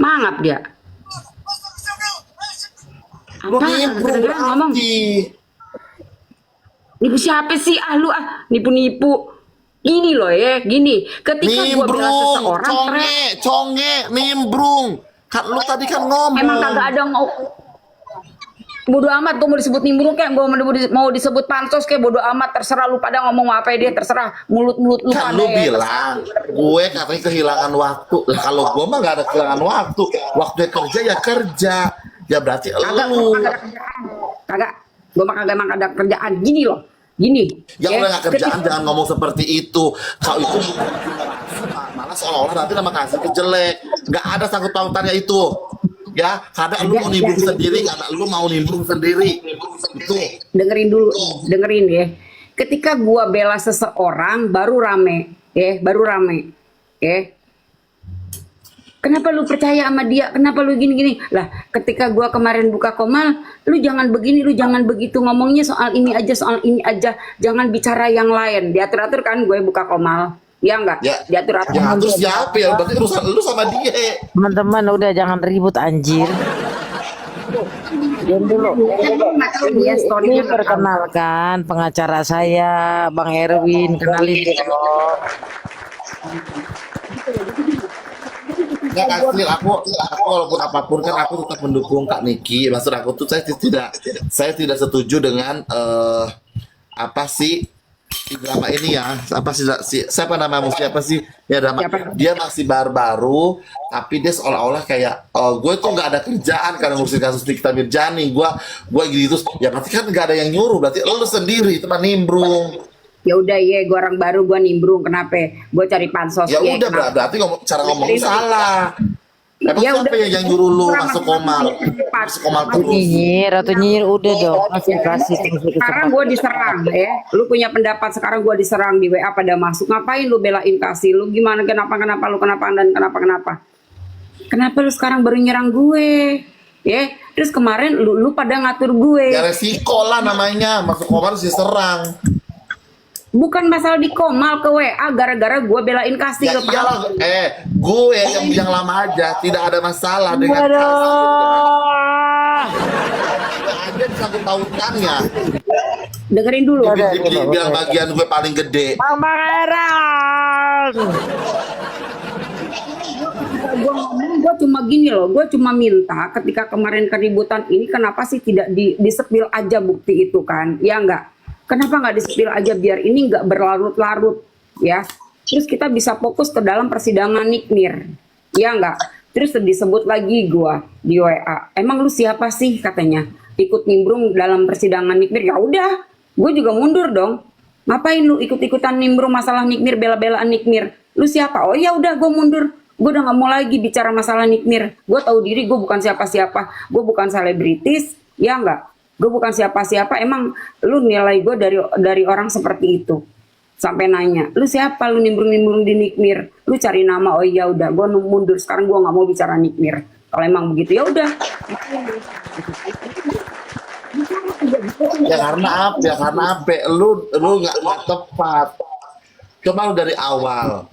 Mangap dia.
Lu
Apa?
nimbrung
Kadang-kadang ngomong.
berarti.
Nipu siapa sih? Lu nipu-nipu. Gini loh ya, gini. Ketika gue bela
Nimbrung,
seseorang,
conge, nimbrung. Kan lu tadi kan ngomong.
emang kagak ada bodo amat gue mau disebut nimbrung kayak gue mau disebut pansos kayak bodo amat, terserah lu pada ngomong apa ya dia, terserah mulut lu
Kan
pada
lu
ya,
bilang gue katanya kehilangan waktu. Lah kalau gue mah gak ada kehilangan waktu. Waktunya kerja ya kerja. Ya berarti lu.
kagak gue mah kagak emang ada kerjaan. Gini loh, gini
Yang
ya,
udah gak kerjaan jangan ngomong seperti itu. Kalau itu malah seolah-olah nanti nama kasih jelek. Gak ada sangkut pautannya itu. Ya, karena lu mau nimbrung sendiri, karena lu mau nimbrung sendiri. Itu.
dengerin ya. Ketika gua bela seseorang baru rame ya. Kenapa lu percaya sama dia? Kenapa lu gini-gini? Lah, ketika gua kemarin buka Komal, lu jangan begini, lu jangan begitu, ngomongnya soal ini aja, jangan bicara yang lain. Diatur-atur kan gue buka Komal. Ya enggak?
Ya,
Diatur-atur.
ya terus siapa ya? Berarti urusan lu sama dia.
Teman-teman udah jangan ribut anjir. Diam dulu.
Dia story
Ini perkenalkan pengacara saya, Bang Erwin, kenalin dulu.
Nggak kasih, aku walaupun apapun kan aku tetap mendukung Kak Niki. Maksud aku tuh saya tidak setuju dengan apa sih drama ini ya, apa sih siapa nama siapa sih ya, drama dia masih baru-baru tapi dia seolah-olah kayak gue tuh nggak ada kerjaan karena ngurusin kasus Nikita Mirjani, gue gitu ya, berarti kan nggak ada yang nyuruh, berarti lu sendiri itu mah nimbrung.
Ya udah ya, gue orang baru, gue nimbrung, kenapa? Gue cari pansos.
Ya udah, berarti cara ngomong salah. Emang
Ya
siapa
udah.
yang nyuruh lu masuk Komal? Masuk Komal terus.
Nyinyir udah dong, kasih
Sekarang gue diserang ya. Lu punya pendapat, sekarang gue diserang di WA pada masuk. Ngapain lu belain kasih? Lu gimana? Kenapa lu kenapa? Kenapa lu sekarang baru nyerang gue? Ya, terus kemarin lu pada ngatur gue.
Ya resiko lah namanya, masuk Komal harus diserang.
Bukan masalah di Komal ke WA gara-gara gue belain kasih
Ya
ke
iyalah, gue yang lama aja, tidak ada masalah dengan kasih. Gak ada disangkut pautannya.
Dengerin dulu.
Bilang bagian gue paling gede.
Bang Pangeran.
Gue cuma gini loh, gue cuma minta ketika kemarin keributan ini kenapa sih tidak disepil aja bukti itu kan, ya enggak? Kenapa nggak disepil aja biar ini nggak berlarut-larut ya? Terus kita bisa fokus ke dalam persidangan Nikmir, ya enggak? Terus disebut lagi gue di WA, emang lu siapa sih katanya ikut nimbrung dalam persidangan Nikmir? Ya udah, gue juga mundur dong. Ngapain lu ikut-ikutan nimbrung masalah Nikmir, bela-belaan Nikmir? Lu siapa? Oh ya udah, gue mundur. Gue udah nggak mau lagi bicara masalah Nikmir. Gue tahu diri, gue bukan siapa-siapa. Gue bukan selebritis, ya enggak? Gue bukan siapa-siapa. Emang lu nilai gue dari orang seperti itu? Sampai nanya, lu siapa? Lu nimbrung-nimbrung di Nikmir? Lu cari nama? Oh iya udah, gue mundur. Sekarang gue nggak mau bicara Nikmir. Kalau emang begitu ya udah.
Ya karena apa? Lu nggak tepat. Coba lu dari awal.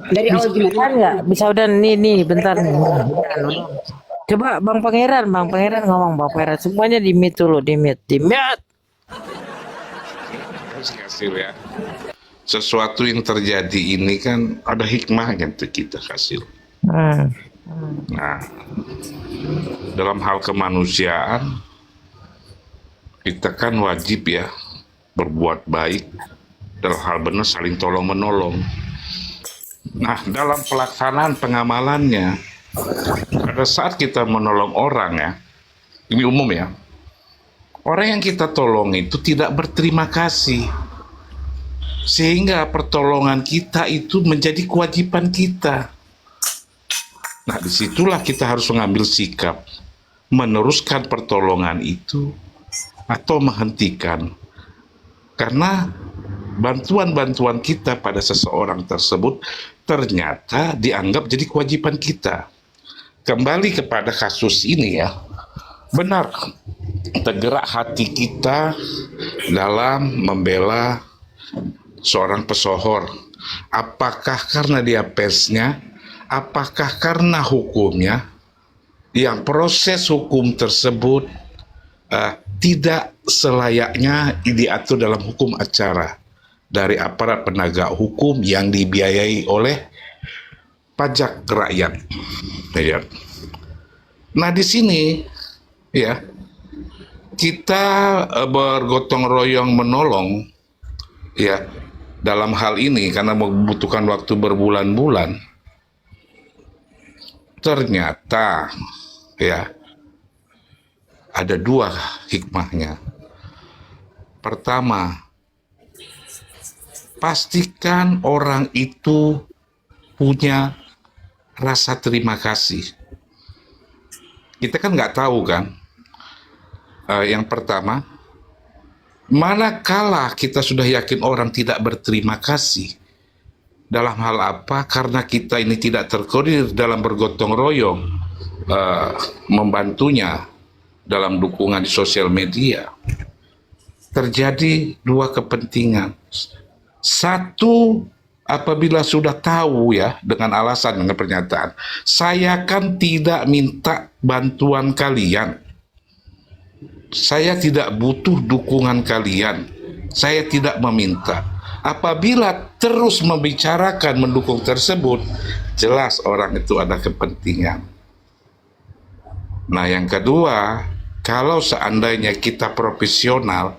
Dari awal gimana?
Nggak bisa udah nih bentar nih. Coba Bang Pangeran ngomong, Bang Pangeran semuanya di mute dulu, di mute.
Harus kasih ya. sesuatu yang terjadi ini kan ada hikmahnya untuk kita kasih.
Hmm.
Nah, dalam hal kemanusiaan kita kan wajib ya berbuat baik, dalam hal benar saling tolong menolong. Nah, dalam pelaksanaan pengamalannya, pada saat kita menolong orang ya, ini umum ya, orang yang kita tolong itu tidak berterima kasih, sehingga pertolongan kita itu menjadi kewajiban kita. Nah, disitulah kita harus mengambil sikap, meneruskan pertolongan itu atau menghentikan. Karena bantuan-bantuan kita pada seseorang tersebut ternyata dianggap jadi kewajiban kita. Kembali kepada kasus ini ya, benar tergerak hati kita dalam membela seorang pesohor. Apakah karena dia persnya, apakah karena hukumnya, yang proses hukum tersebut tidak selayaknya diatur dalam hukum acara dari aparat penegak hukum yang dibiayai oleh pajak rakyat. Ya. Nah, di sini ya kita bergotong royong menolong ya dalam hal ini karena membutuhkan waktu berbulan-bulan. Ternyata ya ada dua hikmahnya. Pertama, pastikan orang itu punya rasa terima kasih. Kita kan nggak tahu kan. Yang pertama, manakala kita sudah yakin orang tidak berterima kasih, dalam hal apa? Karena kita ini tidak terkoordinir dalam bergotong royong membantunya dalam dukungan di sosial media, terjadi dua kepentingan. Satu, apabila sudah tahu ya dengan alasan, dengan pernyataan, saya kan tidak minta bantuan kalian, saya tidak butuh dukungan kalian, saya tidak meminta. Apabila terus membicarakan mendukung tersebut, jelas orang itu ada kepentingan. Nah, yang kedua, kalau seandainya kita profesional,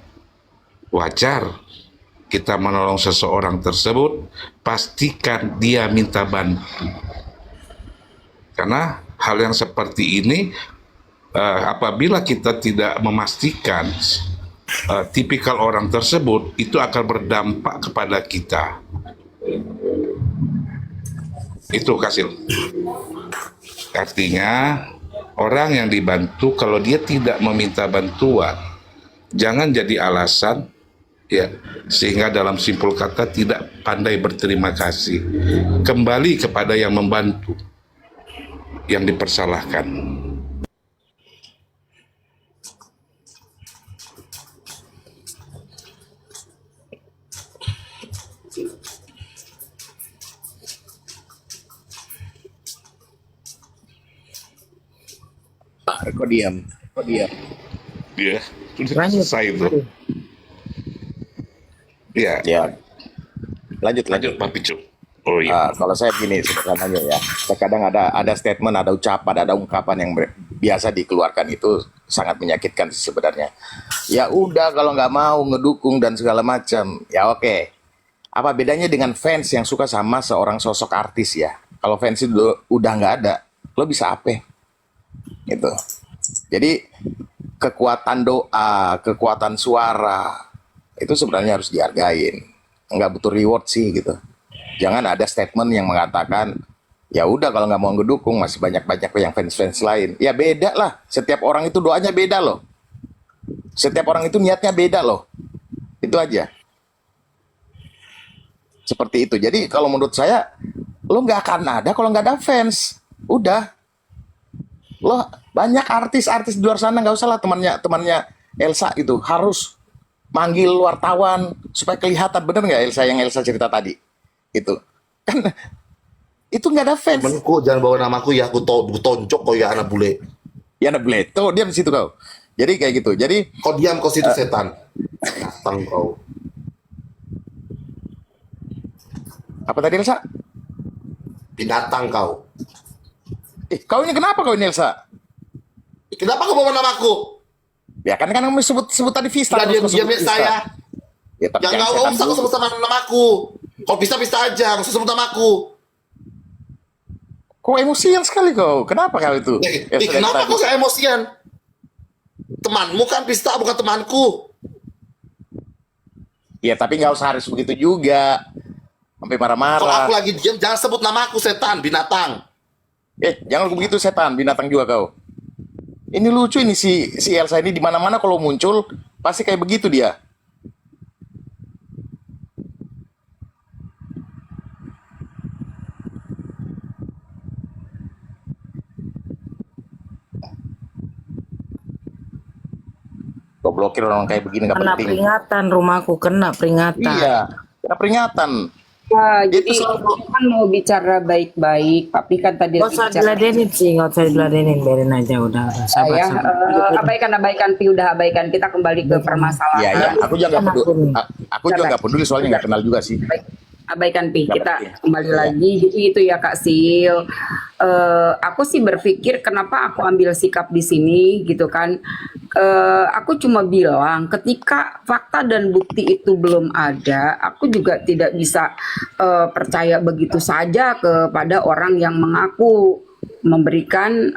wajar kita menolong seseorang tersebut, pastikan dia minta bantu. Karena hal yang seperti ini, apabila kita tidak memastikan tipikal orang tersebut, itu akan berdampak kepada kita. Itu Kasil. Artinya orang yang dibantu kalau dia tidak meminta bantuan, jangan jadi alasan ya sehingga dalam simpul kata tidak pandai berterima kasih. Kembali kepada yang membantu yang dipersalahkan.
Kok diam?
Ya, sudah
Lanjut.
selesai itu. Ya,
Ya, lanjut.
lanjut Pak Picu. Oh iya.
Kalau saya begini sederhananya ya, terkadang ada statement, ada ucapan, ada ungkapan yang biasa dikeluarkan itu sangat menyakitkan sih sebenarnya. Ya udah, kalau nggak mau ngedukung dan segala macam, ya oke. Apa bedanya dengan fans yang suka sama seorang sosok artis ya? Kalau fans itu udah nggak ada, lo bisa apa? Gitu. Jadi kekuatan doa, kekuatan suara itu sebenarnya harus dihargain. Nggak butuh reward sih gitu. Jangan ada statement yang mengatakan ya udah kalau nggak mau ngedukung, masih banyak yang fans lain. Ya beda lah. Setiap orang itu doanya beda loh. Setiap orang itu niatnya beda loh. Itu aja. Seperti itu. Jadi kalau menurut saya lo nggak akan ada kalau nggak ada fans. Udah. Lo banyak artis-artis di luar sana, nggak usah lah temannya Elsa itu harus manggil wartawan supaya kelihatan. Bener nggak yang Elsa cerita tadi? Itu kan itu nggak ada fans.
Temenku jangan bawa namaku ya, aku toncok kau ya anak bule.
Ya anak bule, tuh diam di situ kau. Jadi kayak gitu. Jadi
Kau diam, kau situ setan. Datang kau.
Apa tadi Elsa?
Binatang kau.
Kau ini kenapa kau ini Elsa?
Kenapa kau bawa namaku?
Ya kan kamu sebut tadi Vista.
Sudah
terus kau
diam-diam
sebut Vista.
saya.
Ya, tapi
Jangan
jangan
kau
setan
usah kau
dulu.
sebut sama namaku. Kau pista aja, nggak usah sebut namaku.
Kok emosian sekali kau? Kenapa kau itu? Elsa dari
Kenapa
tadi.
kau saya emosian? Temanmu kan pista, bukan temanku.
Ya tapi nggak usah harus begitu juga. Sampai
Kalau aku
marah-marah.
lagi diam, jangan sebut namaku, setan, binatang.
Jangan begitu setan, binatang juga kau. Ini lucu ini si Elsa ini di mana-mana kalau muncul pasti kayak begitu dia. Kau blokir orang kayak begini nggak
Kena
penting.
peringatan rumahku, kena peringatan.
Iya, kena peringatan.
Nah,
Itu
jadi
sih.
kan mau bicara baik-baik, tapi kan tadi
Gak usah
bicara
diladenin sih, gak usah diladenin, biarin aja udah sabar
ya,
sabar.
abaikan Pi, udah abaikan, kita kembali ke permasalahan.
Iya, iya. Aku juga nggak
Kan aku
peduli.
nih.
Aku juga nggak peduli soalnya nggak kenal juga sih.
Abaikan Pi,
Nggak
kita
penting.
kembali
Iya.
lagi. Jadi itu ya Kak Sil. Aku sih berpikir kenapa aku ambil sikap di sini gitu kan. Aku cuma bilang ketika fakta dan bukti itu belum ada, aku juga tidak bisa percaya begitu saja kepada orang yang mengaku memberikan